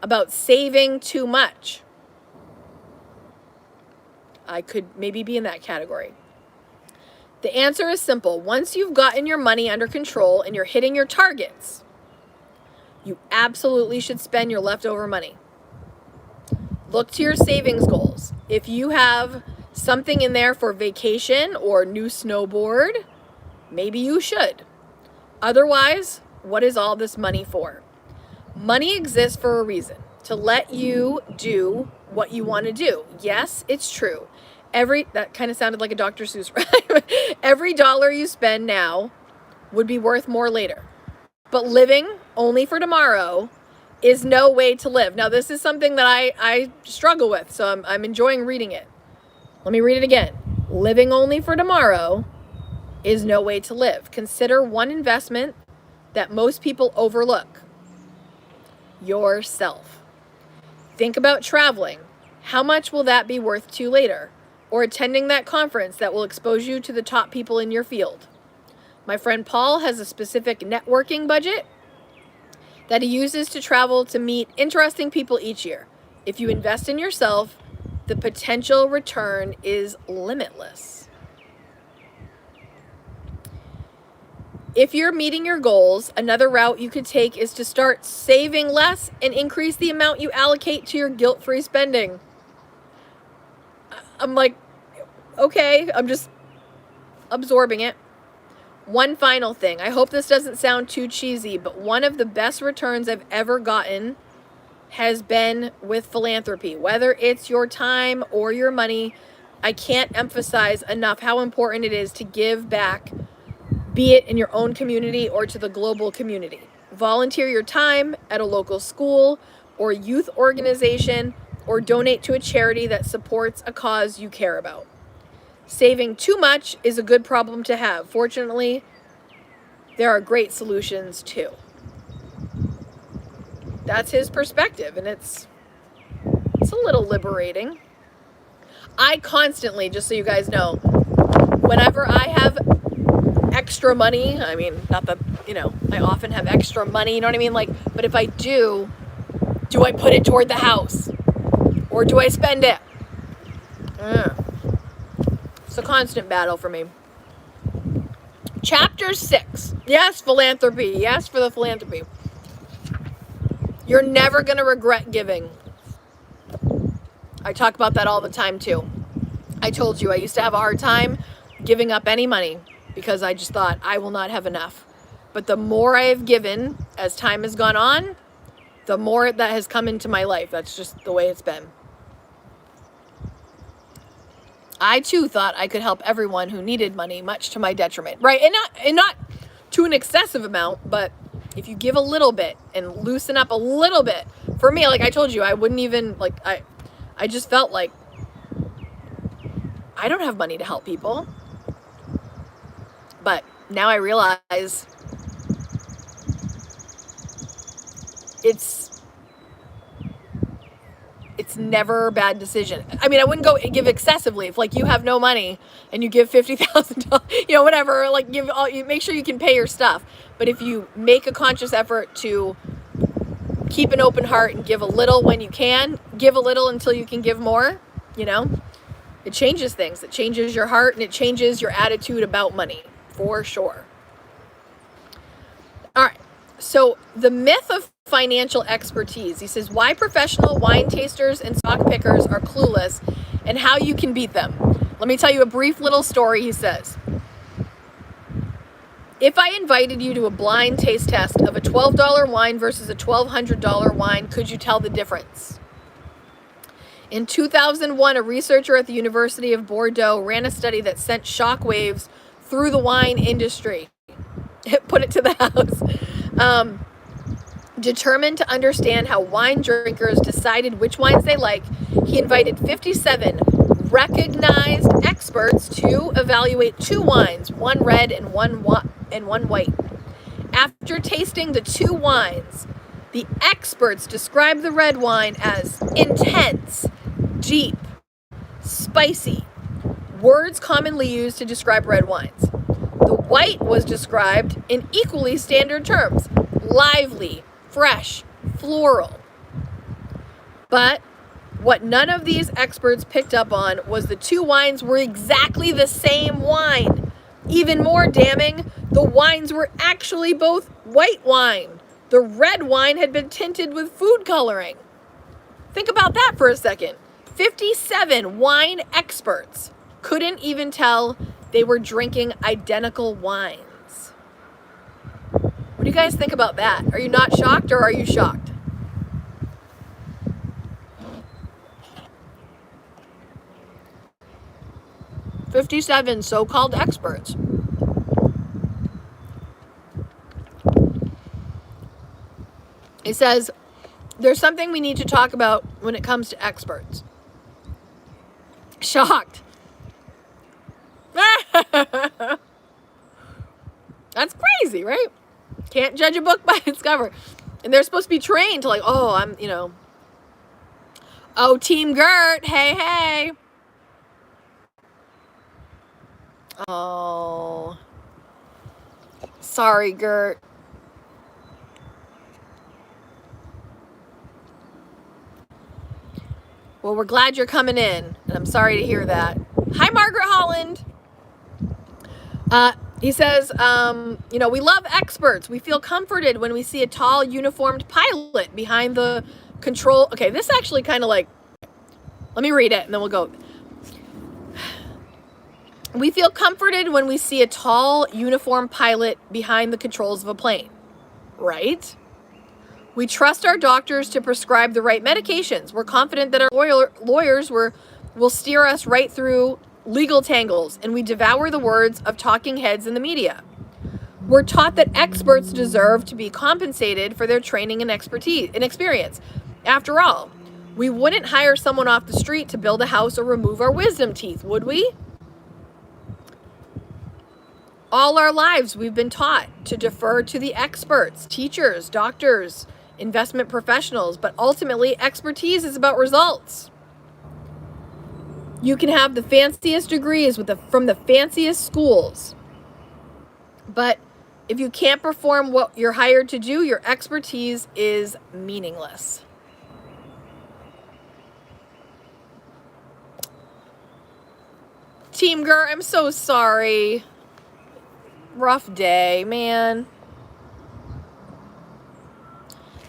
about saving too much. I could maybe be in that category. The answer is simple. Once you've gotten your money under control and you're hitting your targets, you absolutely should spend your leftover money. Look to your savings goals. If you have something in there for vacation or new snowboard, maybe you should. Otherwise, what is all this money for? Money exists for a reason, to let you do what you want to do. Yes, it's true. That kind of sounded like a Dr. Seuss rhyme. Every dollar you spend now would be worth more later. But living only for tomorrow is no way to live. Now, this is something that I struggle with, so I'm enjoying reading it. Let me read it again. Living only for tomorrow is no way to live. Consider one investment that most people overlook. Yourself. Think about traveling. How much will that be worth to you later? Or attending that conference that will expose you to the top people in your field. My friend Paul has a specific networking budget that he uses to travel to meet interesting people each year. If you invest in yourself, the potential return is limitless. If you're meeting your goals, another route you could take is to start saving less and increase the amount you allocate to your guilt-free spending. I'm like, okay, I'm just absorbing it. One final thing. I hope this doesn't sound too cheesy, but one of the best returns I've ever gotten has been with philanthropy. Whether it's your time or your money, I can't emphasize enough how important it is to give back, be it in your own community or to the global community. Volunteer your time at a local school or youth organization, or donate to a charity that supports a cause you care about. Saving too much is a good problem to have. Fortunately, there are great solutions too. That's his perspective, and it's a little liberating. I constantly, just so you guys know, whenever I have extra money, I mean, not that, I often have extra money, you know what I mean? But if I do I put it toward the house? Or do I spend it? It's a constant battle for me. Chapter 6. Yes, philanthropy. Yes, for the philanthropy. You're never going to regret giving. I talk about that all the time too. I told you I used to have a hard time giving up any money because I just thought I will not have enough. But the more I have given as time has gone on, the more that has come into my life. That's just the way it's been. I too thought I could help everyone who needed money, much to my detriment, right? And not to an excessive amount, but if you give a little bit and loosen up a little bit, for me, like I told you, I wouldn't even, I just felt like I don't have money to help people. But now I realize it's never a bad decision. I mean, I wouldn't go give excessively. If you have no money and you give $50,000, whatever, you make sure you can pay your stuff. But if you make a conscious effort to keep an open heart and give a little when you can. Give a little until you can give more, you know. It changes things. It changes your heart and it changes your attitude about money, for sure. All right. So the myth of financial expertise. He says, why professional wine tasters and stock pickers are clueless and how you can beat them. Let me tell you a brief little story, he says. If I invited you to a blind taste test of a $12 wine versus a $1,200 wine, could you tell the difference? In 2001, a researcher at the University of Bordeaux ran a study that sent shockwaves through the wine industry. Put it to the house. Determined to understand how wine drinkers decided which wines they like, he invited 57 recognized experts to evaluate 2 wines, one red and one white. After tasting the 2 wines, the experts described the red wine as intense, deep, spicy, words commonly used to describe red wines. The white was described in equally standard terms, lively, fresh, floral. But what none of these experts picked up on was the 2 wines were exactly the same wine. Even more damning, the wines were actually both white wine. The red wine had been tinted with food coloring. Think about that for a second. 57 wine experts couldn't even tell they were drinking identical wines. What do you guys think about that? Are you not shocked or are you shocked? "57 so-called experts." He says, there's something we need to talk about when it comes to experts. Shocked. That's crazy, right? Can't judge a book by its cover. And they're supposed to be trained to oh, Team Gert, hey. Oh, sorry, Gert. Well, we're glad you're coming in, and I'm sorry to hear that. Hi, Margaret Holland. He says, we love experts. We feel comforted when we see a tall, uniformed pilot behind the control. Okay, this actually kind of let me read it, and then we'll go. We feel comforted when we see a tall, uniformed pilot behind the controls of a plane, right? We trust our doctors to prescribe the right medications. We're confident that our lawyers will steer us right through legal tangles, and we devour the words of talking heads in the media. We're taught that experts deserve to be compensated for their training and expertise and experience. After all, we wouldn't hire someone off the street to build a house or remove our wisdom teeth, would we? All our lives, we've been taught to defer to the experts, teachers, doctors, investment professionals, but ultimately expertise is about results. You can have the fanciest degrees from the fanciest schools, but if you can't perform what you're hired to do, your expertise is meaningless. Team Gert, I'm so sorry. Rough day, man.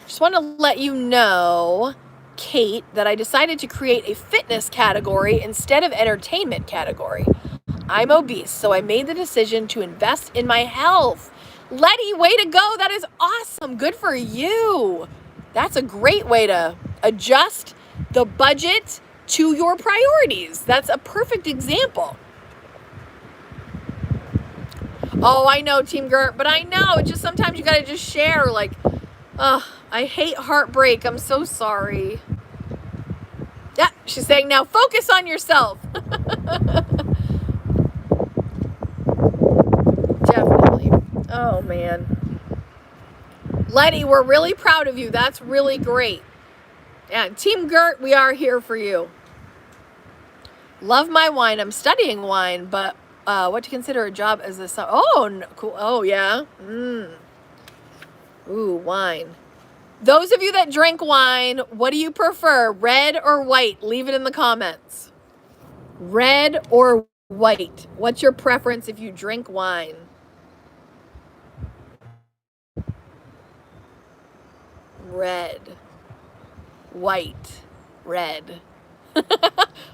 Just want to let you know, Kate, that I decided to create a fitness category instead of entertainment category. I'm obese, so I made the decision to invest in my health. Letty, way to go. That is awesome. Good for you. That's a great way to adjust the budget to your priorities. That's a perfect example. Oh, I know, Team Gert, but I know, it's just sometimes you gotta just share, I hate heartbreak. I'm so sorry. Yeah, she's saying now focus on yourself. Definitely. Oh, man. Letty, we're really proud of you. That's really great. Yeah, Team Gert, we are here for you. Love my wine. I'm studying wine, but what to consider a job as a... Oh, no, cool. Oh, yeah. Ooh, wine. Those of you that drink wine, what do you prefer, red or white? Leave it in the comments. Red or white? What's your preference if you drink wine? Red, white, red.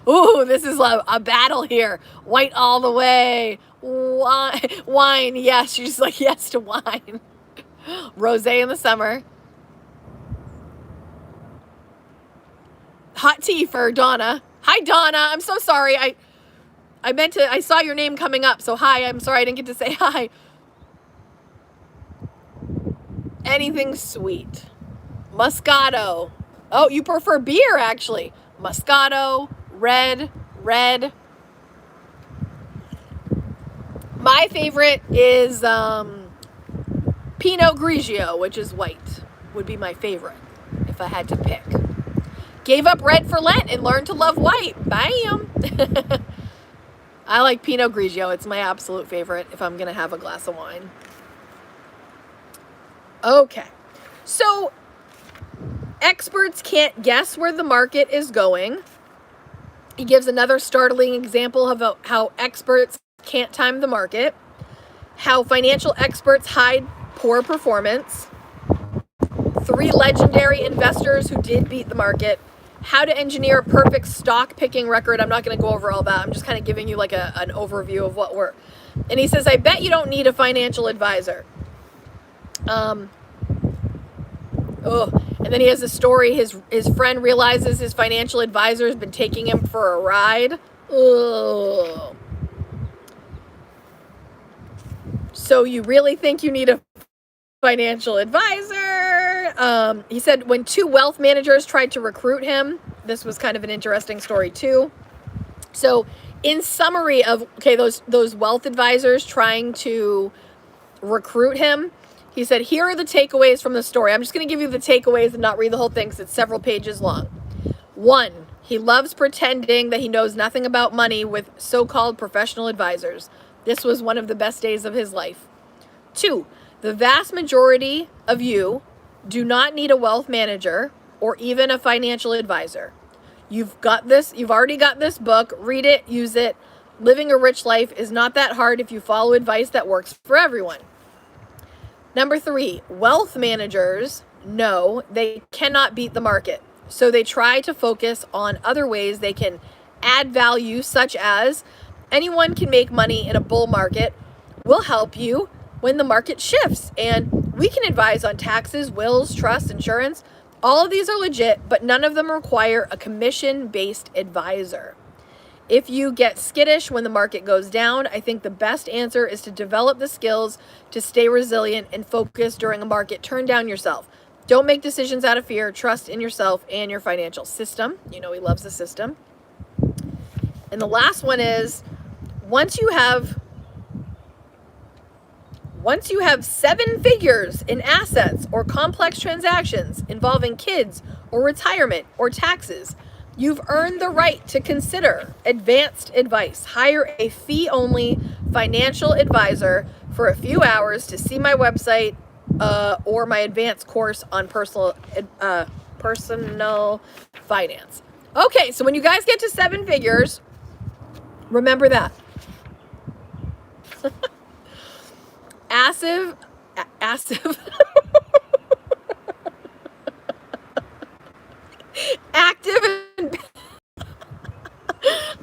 Ooh, this is a battle here. White all the way. Wine, yes. She's like, yes to wine. Rosé in the summer. Hot tea for Donna. Hi, Donna. I'm so sorry. I saw your name coming up. So hi, I'm sorry I didn't get to say hi. Anything sweet. Moscato. Oh, you prefer beer, actually. Moscato, red. My favorite is Pinot Grigio, which is white. Would be my favorite if I had to pick. Gave up red for Lent and learned to love white. Bam! I like Pinot Grigio. It's my absolute favorite if I'm going to have a glass of wine. Okay. So, experts can't guess where the market is going. He gives another startling example of how experts can't time the market, how financial experts hide poor performance, 3 legendary investors who did beat the market, how to engineer a perfect stock picking record. I'm not going to go over all that. I'm just kind of giving you like an overview of what we're. And he says, I bet you don't need a financial advisor. And then he has a story. His friend realizes his financial advisor has been taking him for a ride. Ugh. So you really think you need a financial advisor? He said when 2 wealth managers tried to recruit him, this was kind of an interesting story too. So in summary of, okay, those wealth advisors trying to recruit him, he said, here are the takeaways from the story. I'm just going to give you the takeaways and not read the whole thing because it's several pages long. 1, he loves pretending that he knows nothing about money with so-called professional advisors. This was one of the best days of his life. 2, the vast majority of you do not need a wealth manager or even a financial advisor. You've got this. You've already got this book. Read it, use it. Living a rich life is not that hard if you follow advice that works for everyone. Number 3, wealth managers know they cannot beat the market. So they try to focus on other ways they can add value, such as anyone can make money in a bull market. We'll help you when the market shifts. And we can advise on taxes, wills, trusts, insurance. All of these are legit, but none of them require a commission-based advisor. If you get skittish when the market goes down, I think the best answer is to develop the skills to stay resilient and focus during a market turn down yourself. Don't make decisions out of fear. Trust in yourself and your financial system. You know he loves the system. And the last one is, once you have 7 figures in assets or complex transactions involving kids or retirement or taxes, you've earned the right to consider advanced advice. Hire a fee-only financial advisor for a few hours to see my website or my advanced course on personal finance. Okay, so when you guys get to 7 figures, remember that. Active and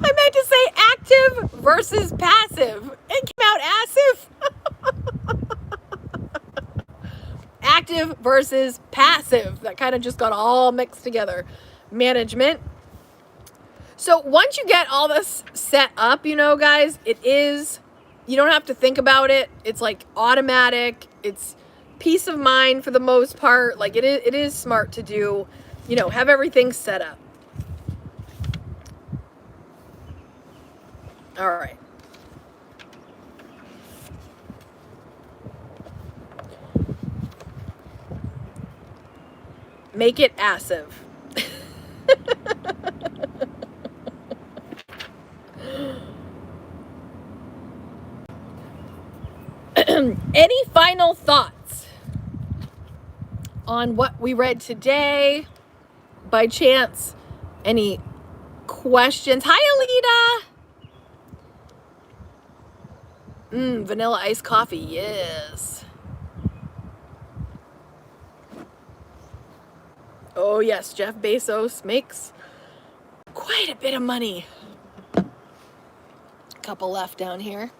I meant to say active versus passive. It came out active. Active versus passive. That kind of just got all mixed together. Management. So once you get all this set up, you know, guys, you don't have to think about it. It's like automatic. It's peace of mind for the most part. Like it is smart to do, you know, have everything set up. All right. Make it passive. Any final thoughts on what we read today. By chance, any questions? Hi, Alita. Vanilla iced coffee, yes. Oh yes, Jeff Bezos makes quite a bit of money. Couple left down here.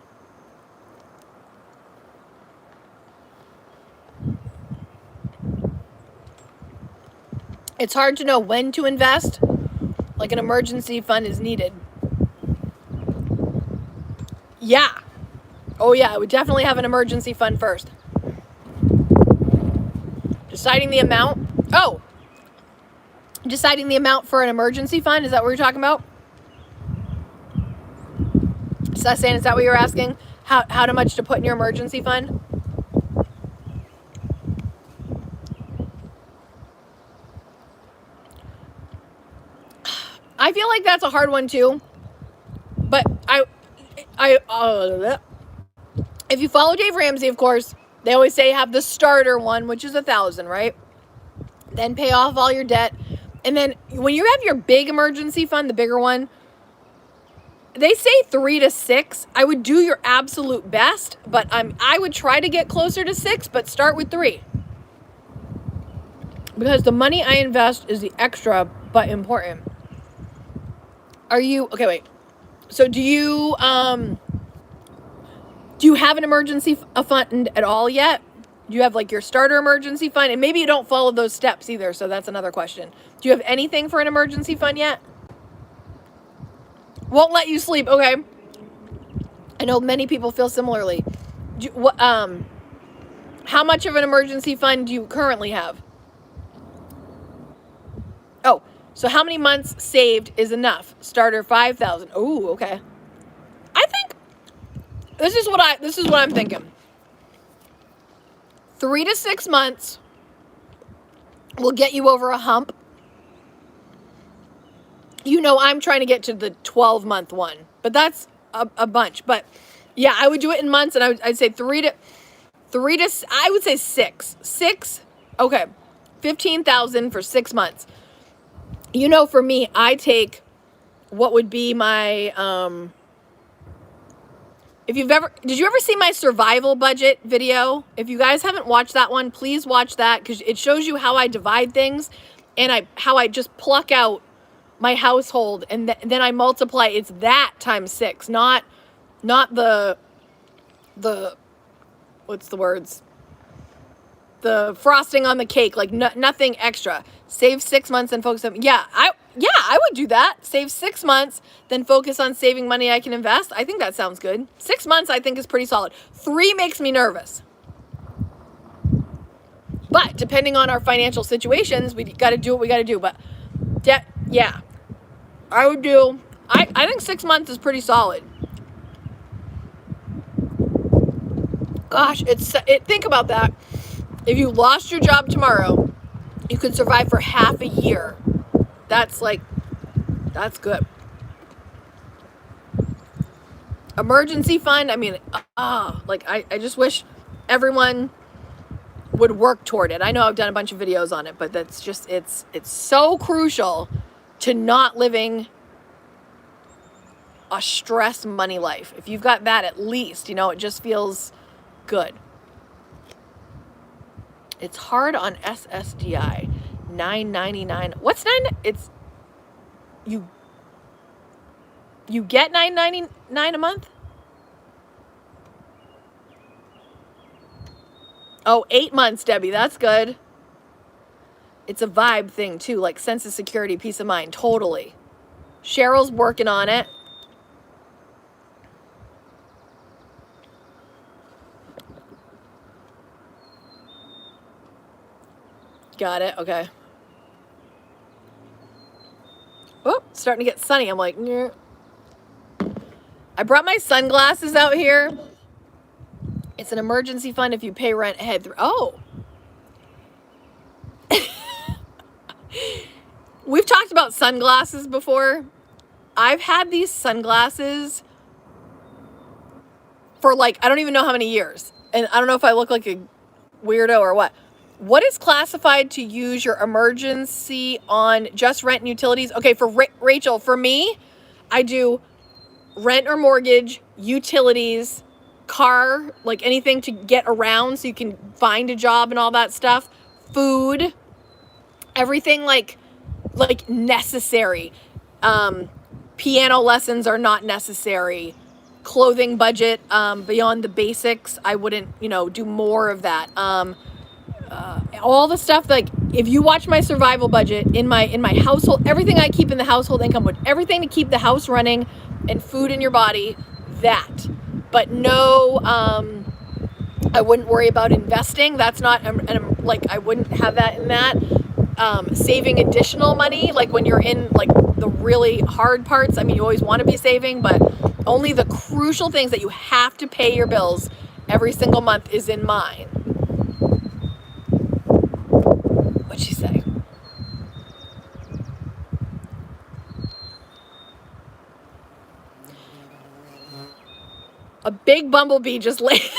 It's hard to know when to invest. Like an emergency fund is needed. Yeah. Oh yeah, I would definitely have an emergency fund first. Deciding the amount. Oh. Deciding the amount for an emergency fund. Is that what you're talking about? Susan, is that what you're asking? How much to put in your emergency fund? I feel like that's a hard one too. But if you follow Dave Ramsey, of course, they always say have the starter one, which is $1,000, right? Then pay off all your debt. And then when you have your big emergency fund, the bigger one, they say 3 to 6. I would do your absolute best, but I would try to get closer to 6, but start with 3. Because the money I invest is the extra but important. Okay, wait. So do you have an emergency fund at all yet? Do you have like your starter emergency fund? And maybe you don't follow those steps either, so that's another question. Do you have anything for an emergency fund yet? Won't let you sleep. Okay. I know many people feel similarly. How much of an emergency fund do you currently have? Oh, so how many months saved is enough? Starter 5,000. Oh, okay. I think this is what I'm thinking. 3 to 6 months will get you over a hump. You know, I'm trying to get to the 12-month one, but that's a bunch. But yeah, I would do it in months, and I'd say I would say 6. 6, okay, 15,000 for 6 months. You know, for me, I take what would be my, did you ever see my survival budget video? If you guys haven't watched that one, please watch that, because it shows you how I divide things and how I just pluck out my household, and then I multiply. It's that times 6, not the what's the words? The frosting on the cake, like nothing extra. Save 6 months and focus on, I would do that. Save 6 months, then focus on saving money I can invest. I think that sounds good. 6 months I think is pretty solid. 3 makes me nervous. But depending on our financial situations, we got to do what we got to do. But yeah, I would do, I think 6 months is pretty solid. Gosh, think about that. If you lost your job tomorrow, you could survive for half a year. That's good. Emergency fund, I mean, I just wish everyone would work toward it. I know I've done a bunch of videos on it, but that's just, it's so crucial to not living a stress money life. If you've got that, at least, it just feels good. It's hard on SSDI. $9.99. What's it's you get $9.99 a month? Oh, 8 months, Debbie. That's good. It's a vibe thing too, like sense of security, peace of mind. Totally. Cheryl's working on it. Got it. Okay. Oh, it's starting to get sunny. I'm like, nyeh. I brought my sunglasses out here. It's an emergency fund if you pay rent ahead. Oh. We've talked about sunglasses before. I've had these sunglasses for I don't even know how many years. And I don't know if I look like a weirdo or what. What is classified to use your emergency on just rent and utilities? Okay, for Rachel, for me, I do rent or mortgage, utilities, car, like anything to get around so you can find a job and all that stuff, food, everything like necessary. Piano lessons are not necessary. Clothing budget, beyond the basics, I wouldn't, do more of that. All the stuff, like if you watch my survival budget in my household, everything I keep in the household income, with everything to keep the house running and food in your body, that. But no, I wouldn't worry about investing. That's not, like, I wouldn't have that in that. Saving additional money, like when you're in like the really hard parts, I mean, you always want to be saving, but only the crucial things that you have to pay your bills every single month is in mine. What'd she say? A big bumblebee just landed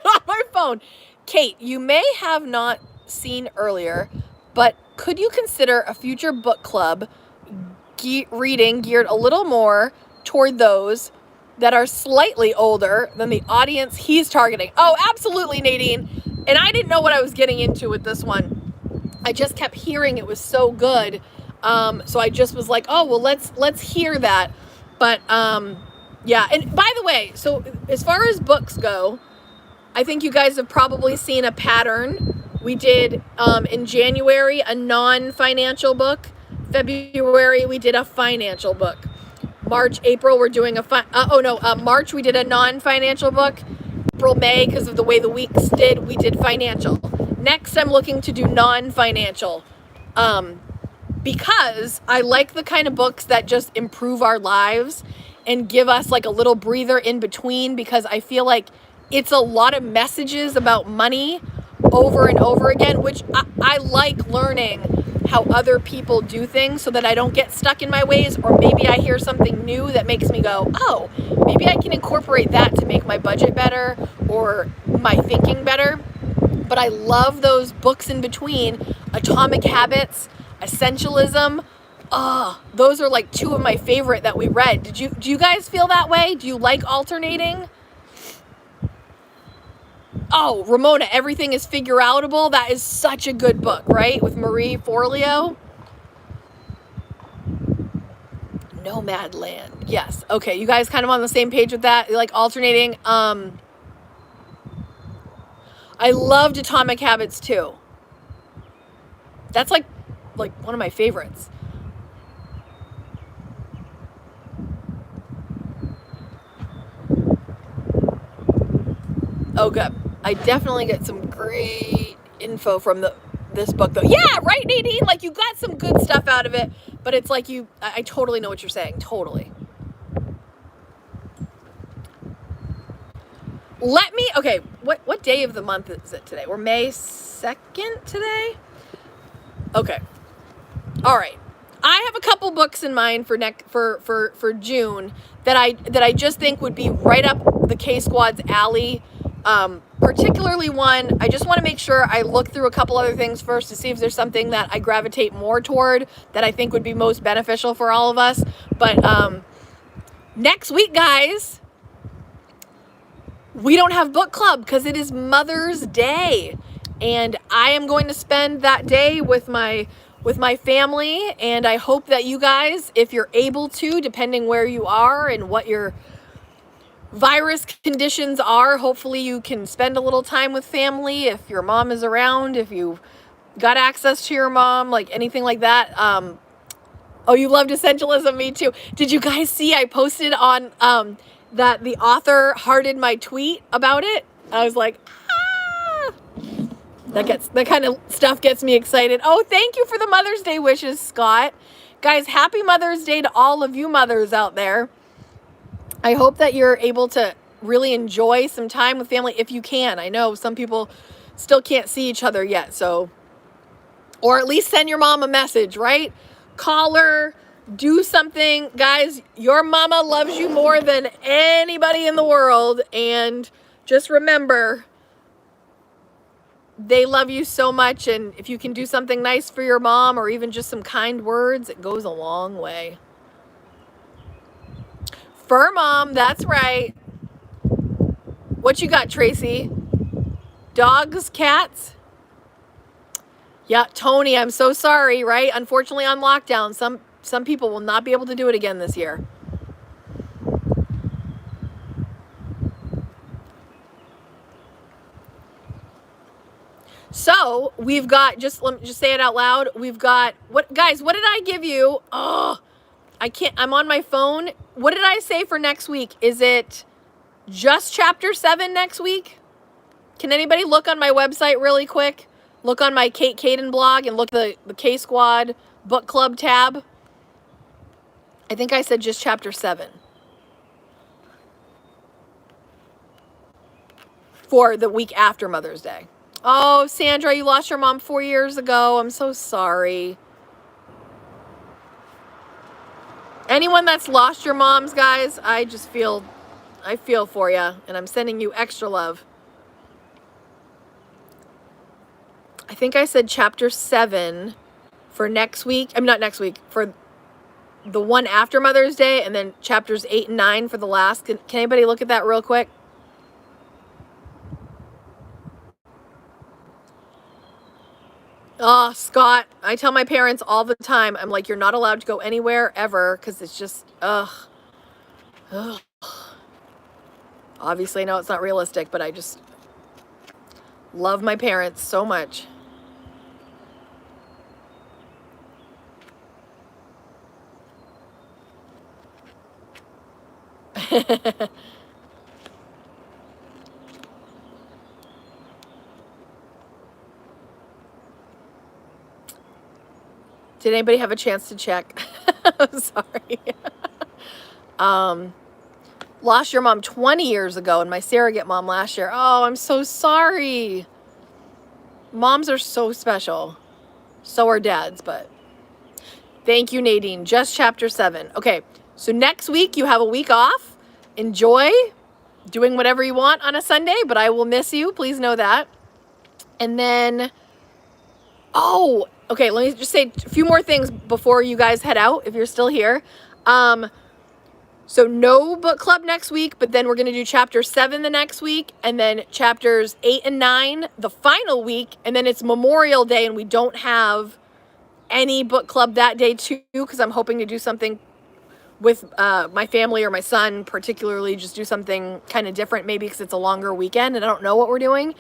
on my phone. Kate, you may have not seen earlier, but could you consider a future book club reading geared a little more toward those that are slightly older than the audience he's targeting? Oh, absolutely, Nadine. And I didn't know what I was getting into with this one. I just kept hearing it was so good. So I just was like, oh, well, let's hear that. But yeah, and by the way, so as far as books go, I think you guys have probably seen a pattern. We did in January a non-financial book. February we did a financial book. March, April we're doing a March we did a non-financial book. April, May, because of the way the weeks did, we did financial. Next I'm looking to do non-financial. Because I like the kind of books that just improve our lives and give us like a little breather in between, because I feel like it's a lot of messages about money over and over again, which I like learning how other people do things so that I don't get stuck in my ways, or maybe I hear something new that makes me go, oh, maybe I can incorporate that to make my budget better or my thinking better. But I love those books in between. Atomic Habits, Essentialism. Those are like two of my favorite that we read. Do you guys feel that way? Do you like alternating? Oh, Ramona, Everything is Figure Outable. That is such a good book, right? With Marie Forleo. Nomad Land. Yes. Okay, you guys kind of on the same page with that? You like alternating? I loved Atomic Habits too. That's like one of my favorites. Oh, good. I definitely get some great info from this book, though. Yeah, right, Nadine? Like, you got some good stuff out of it, but it's like I totally know what you're saying. Totally. Okay, what day of the month is it today? We're May 2nd today? Okay. All right. I have a couple books in mind for June that I just think would be right up the K-Squad's alley. Particularly one, I just want to make sure I look through a couple other things first to see if there's something that I gravitate more toward that I think would be most beneficial for all of us. But next week, guys, we don't have book club because it is Mother's Day, and I am going to spend that day with my family, and I hope that you guys, if you're able to, depending where you are and what your virus conditions are, hopefully you can spend a little time with family if your mom is around, if you got access to your mom, like anything like that. Oh, you loved Essentialism, me too. Did you guys see I posted on that the author hearted my tweet about it? I was like, that kind of stuff gets me excited. Oh, thank you for the Mother's Day wishes, Scott. Guys, happy Mother's Day to all of you mothers out there. I hope that you're able to really enjoy some time with family if you can. I know some people still can't see each other yet, so, or at least send your mom a message, right? Call her, do something. Guys, your mama loves you more than anybody in the world, and just remember, they love you so much, and if you can do something nice for your mom or even just some kind words, it goes a long way. Fur mom, that's right. What you got, Tracy? Dogs, cats? Yeah, Tony, I'm so sorry, right? Unfortunately, on lockdown, some people will not be able to do it again this year. So we've got, let me just say it out loud. We've got, guys, what did I give you? Oh, I can't, I'm on my phone. What did I say for next week? Is it just chapter 7 next week? Can anybody look on my website really quick? Look on my Kaden blog and look at the K-Squad book club tab. I think I said just chapter 7. For the week after Mother's Day. Oh, Sandra, you lost your mom 4 years ago. I'm so sorry. Anyone that's lost your moms, guys, I feel for you, and I'm sending you extra love. I think I said chapter 7 for next week. I'm not next week, for the one after Mother's Day, and then chapters 8 and 9 for the last. Can anybody look at that real quick? Oh, Scott, I tell my parents all the time, I'm like, you're not allowed to go anywhere ever, because it's just, ugh. Obviously, I know it's not realistic, but I just love my parents so much. Did anybody have a chance to check? I'm sorry. Lost your mom 20 years ago and my surrogate mom last year. Oh, I'm so sorry. Moms are so special. So are dads, but thank you, Nadine. Just chapter 7. Okay, so next week you have a week off. Enjoy doing whatever you want on a Sunday, but I will miss you. Please know that. And then, oh, okay, let me just say a few more things before you guys head out, if you're still here. So no book club next week, but then we're going to do chapter 7 the next week, and then chapters 8 and 9 the final week, and then it's Memorial Day, and we don't have any book club that day too, because I'm hoping to do something with my family or my son, particularly just do something kind of different, maybe because it's a longer weekend, and I don't know what we're doing.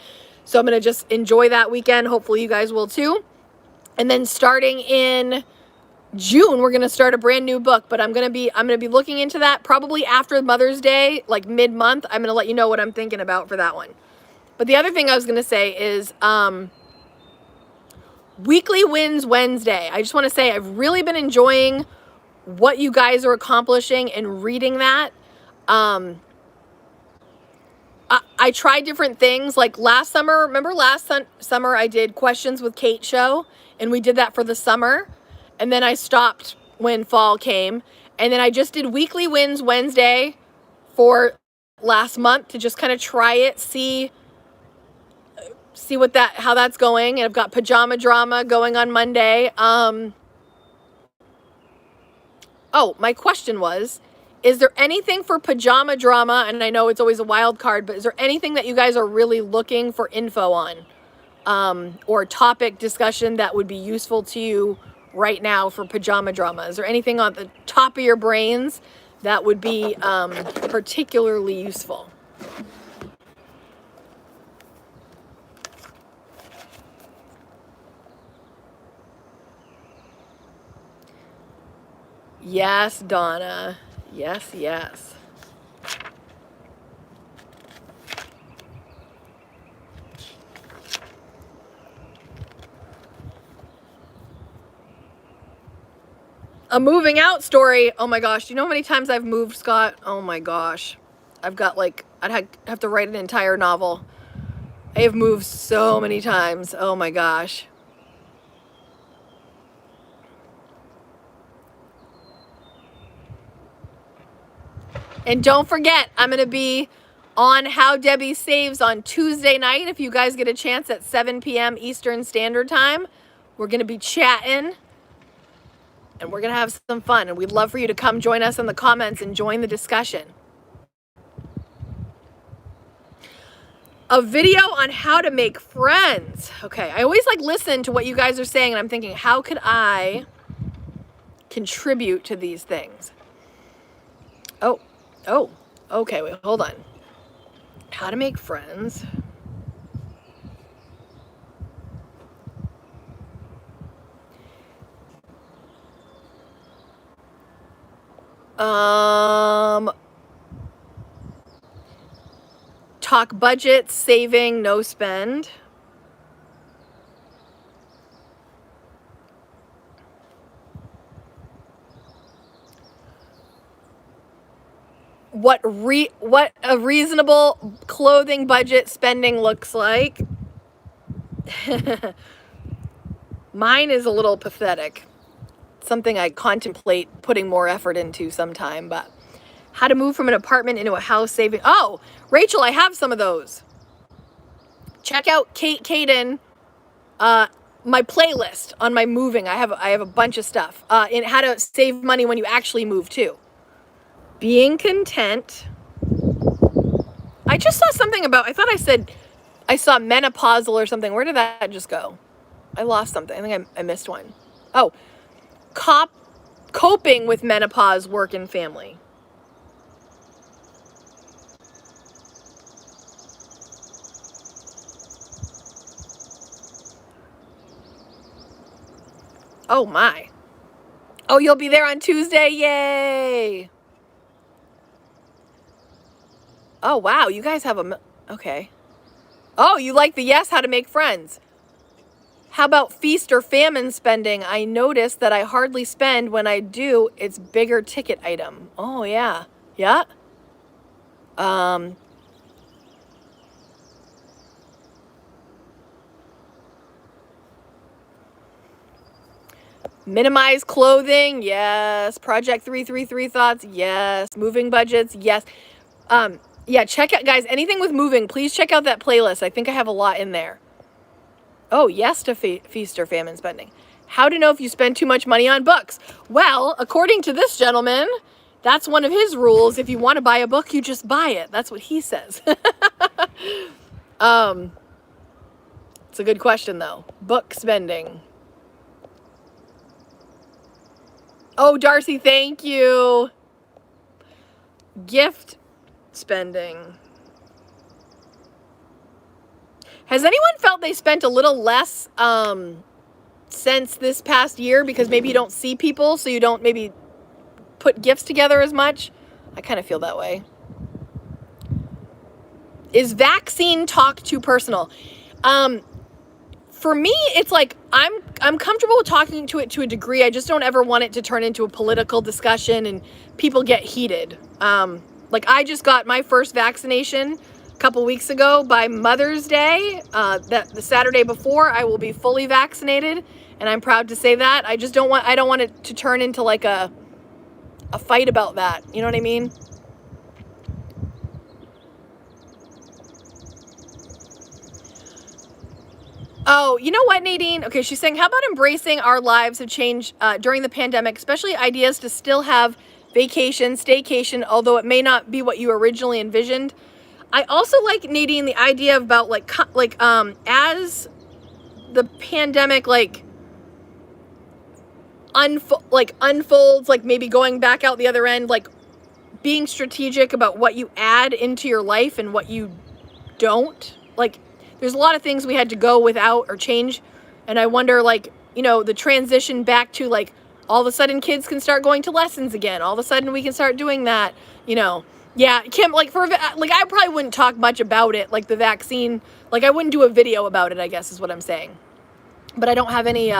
So I'm going to just enjoy that weekend. Hopefully you guys will too. And then starting in June, we're going to start a brand new book, but I'm going to be looking into that probably after Mother's Day, like mid-month. I'm going to let you know what I'm thinking about for that one. But the other thing I was going to say is Weekly Wins Wednesday. I just want to say I've really been enjoying what you guys are accomplishing and reading that. I tried different things, like last summer. Remember last summer I did Questions with Kate show, and we did that for the summer. And then I stopped when fall came. And then I just did Weekly Wins Wednesday for last month to just kind of try it, see how that's going. And I've got Pajama Drama going on Monday. Oh, my question was, is there anything for Pajama Drama? And I know it's always a wild card, but is there anything that you guys are really looking for info on? Or topic discussion that would be useful to you right now for Pajama Drama? Is there anything on the top of your brains that would be particularly useful? Yes, Donna. Yes, yes. A moving out story. Oh my gosh. Do you know how many times I've moved, Scott? Oh my gosh. I've got like, I'd have to write an entire novel. I have moved so many times. Oh my gosh. And don't forget, I'm going to be on How Debbie Saves on Tuesday night. If you guys get a chance at 7 p.m. Eastern Standard Time, we're going to be chatting and we're going to have some fun. And we'd love for you to come join us in the comments and join the discussion. A video on how to make friends. Okay, I always like listen to what you guys are saying and I'm thinking, how could I contribute to these things? Oh, okay, wait, hold on. How to make friends. Talk budget, saving, no spend. What a reasonable clothing budget spending looks like. Mine is a little pathetic. Something I contemplate putting more effort into sometime, but how to move from an apartment into a house saving. Oh, Rachel, I have some of those. Check out Kaden, my playlist on my moving. I have a bunch of stuff in how to save money when you actually move too. Being content. I just saw something about, I thought I said I saw menopausal or something. Where did that just go? I lost something. I think I missed one. Oh, coping with menopause, work, and family. Oh my. Oh, you'll be there on Tuesday. Yay. Oh, wow. You guys have okay. Oh, you like the yes, how to make friends. How about feast or famine spending? I notice that I hardly spend. When I do, it's bigger ticket item. Oh, yeah. Yeah. Minimize clothing. Yes. Project 333 thoughts. Yes. Moving budgets. Yes. Yeah, check out, guys, anything with moving, please check out that playlist. I think I have a lot in there. Oh, yes to feast or famine spending. How to know if you spend too much money on books. Well, according to this gentleman, that's one of his rules. If you want to buy a book, you just buy it. That's what he says. It's a good question, though. Book spending. Oh, Darcy, thank you. Gift spending. Has anyone felt they spent a little less since this past year because maybe you don't see people, so you don't maybe put gifts together as much? I kind of feel that way. Is vaccine talk too personal? For me, it's like I'm comfortable with talking to it to a degree. I just don't ever want it to turn into a political discussion and people get heated. Like I just got my first vaccination a couple weeks ago by Mother's Day. The Saturday before, I will be fully vaccinated, and I'm proud to say that. I don't want it to turn into like a fight about that. You know what I mean? Oh, you know what, Nadine? Okay, she's saying, how about embracing our lives have changed during the pandemic, especially ideas to still have vacation, staycation, although it may not be what you originally envisioned. I also like, Nadine, the idea about as the pandemic unfolds, like maybe going back out the other end, like being strategic about what you add into your life and what you don't. Like there's a lot of things we had to go without or change, and I wonder, like, you know, the transition back to like all of a sudden kids can start going to lessons again. All of a sudden we can start doing that, you know. Yeah, Kim, like I probably wouldn't talk much about it, like the vaccine. Like I wouldn't do a video about it, I guess is what I'm saying. But I don't have any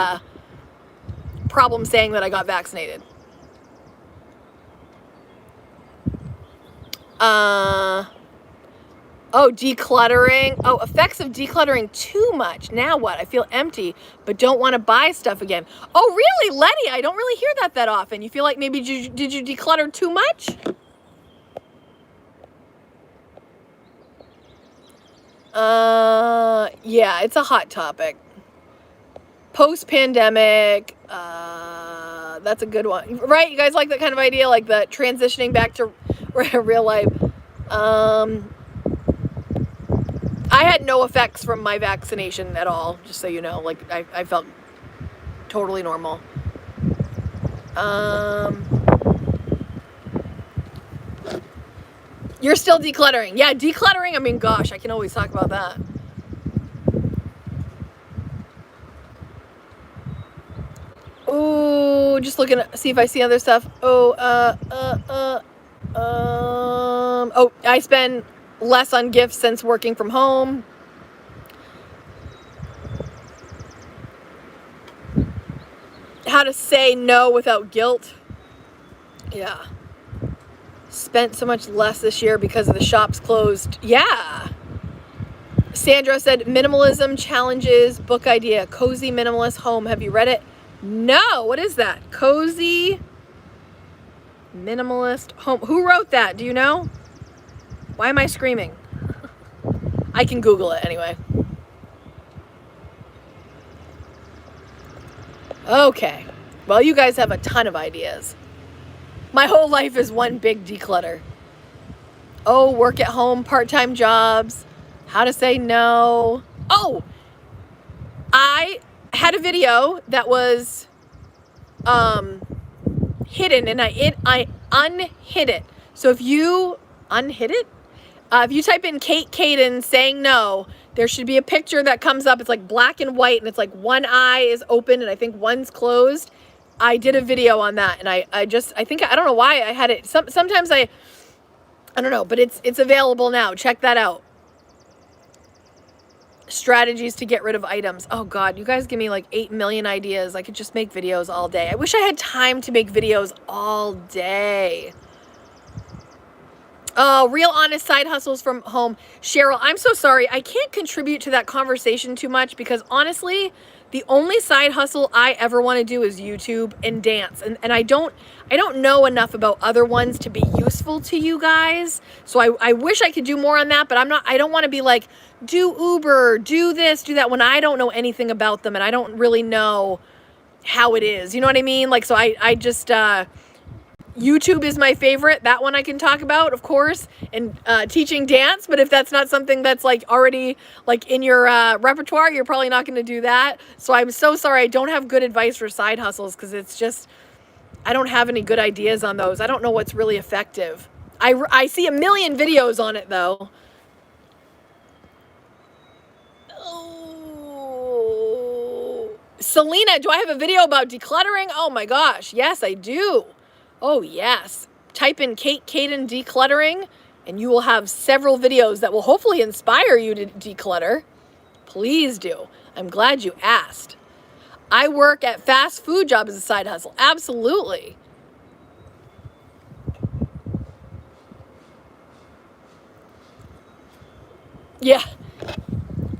problem saying that I got vaccinated. Oh, decluttering. Oh, effects of decluttering too much. Now what? I feel empty, but don't want to buy stuff again. Oh, really, Letty? I don't really hear that often. You feel like maybe did you declutter too much? Yeah, it's a hot topic. Post-pandemic, that's a good one. Right? You guys like that kind of idea, like the transitioning back to real life. I had no effects from my vaccination at all, just so you know. Like, I felt totally normal. You're still decluttering. Yeah, decluttering, I mean, gosh, I can always talk about that. Ooh, just looking to see if I see other stuff. Oh, I spend less on gifts since working from home. How to say no without guilt. Yeah. Spent so much less this year because of the shops closed. Yeah. Sandra said, minimalism challenges book idea, Cozy Minimalist Home. Have you read it? No. What is that? Cozy Minimalist Home. Who wrote that? Do you know? Why am I screaming? I can Google it anyway. Okay. Well, you guys have a ton of ideas. My whole life is one big declutter. Oh, work at home, part-time jobs, how to say no. Oh, I had a video that was hidden, and I unhid it. So if you unhid it, if you type in Kaden saying no, there should be a picture that comes up. It's like black and white, and it's like one eye is open and I think one's closed. I did a video on that, and I don't know why I had it. Sometimes I don't know, but it's available now. Check that out. Strategies to get rid of items. Oh God, you guys give me like 8 million ideas. I could just make videos all day. I wish I had time to make videos all day. Oh, real honest side hustles from home. Cheryl, I'm so sorry. I can't contribute to that conversation too much because honestly, the only side hustle I ever want to do is YouTube and dance. And I don't know enough about other ones to be useful to you guys. So I wish I could do more on that, but I don't want to be like, do Uber, do this, do that, when I don't know anything about them and I don't really know how it is. You know what I mean? Like, so I just, YouTube is my favorite. That one I can talk about, of course, and teaching dance. But if that's not something that's like already like in your repertoire, you're probably not going to do that. So I'm so sorry. I don't have good advice for side hustles because it's just, I don't have any good ideas on those. I don't know what's really effective. I see a million videos on it though. Oh, Selena, do I have a video about decluttering? Oh my gosh. Yes, I do. Oh, yes. Type in Kaden decluttering, and you will have several videos that will hopefully inspire you to declutter. Please do. I'm glad you asked. I work at fast food job as a side hustle. Absolutely. Yeah.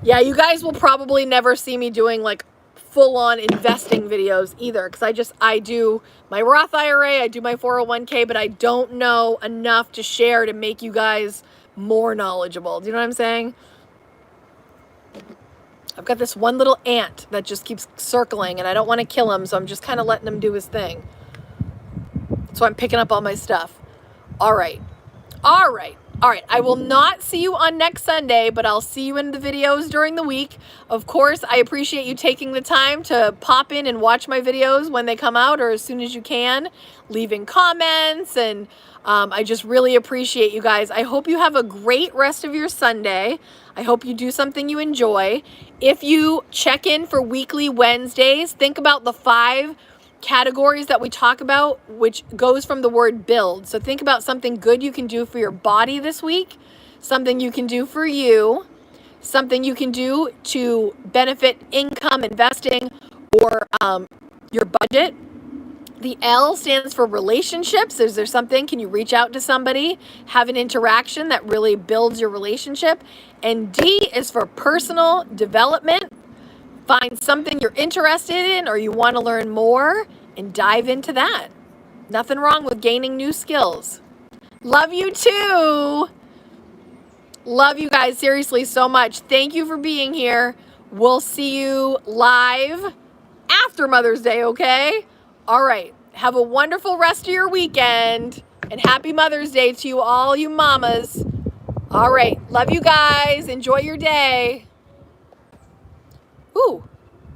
Yeah, you guys will probably never see me doing like full-on investing videos either because I do my Roth IRA, I do my 401k, but I don't know enough to share to make you guys more knowledgeable. Do you know what I'm saying? I've got this one little ant that just keeps circling and I don't want to kill him, so I'm just kind of letting him do his thing. So I'm picking up all my stuff. All right. All right. All right, I will not see you on next Sunday, but I'll see you in the videos during the week. Of course, I appreciate you taking the time to pop in and watch my videos when they come out or as soon as you can, leaving comments, and I just really appreciate you guys. I hope you have a great rest of your Sunday. I hope you do something you enjoy. If you check in for weekly Wednesdays, think about the 5 categories that we talk about, which goes from the word build. So think about something good you can do for your body this week, something you can do for you, something you can do to benefit income, investing, or your budget. The L stands for relationships. Is there something, can you reach out to somebody, have an interaction that really builds your relationship? And D is for personal development. Find something you're interested in or you want to learn more and dive into that. Nothing wrong with gaining new skills. Love you too. Love you guys seriously so much. Thank you for being here. We'll see you live after Mother's Day, okay? All right. Have a wonderful rest of your weekend. And happy Mother's Day to you all, you mamas. All right. Love you guys. Enjoy your day. Ooh.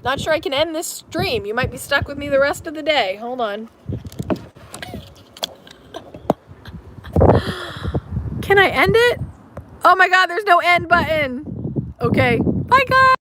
Not sure I can end this stream. You might be stuck with me the rest of the day. Hold on. Can I end it? Oh my God, there's no end button. Okay. Bye, guys.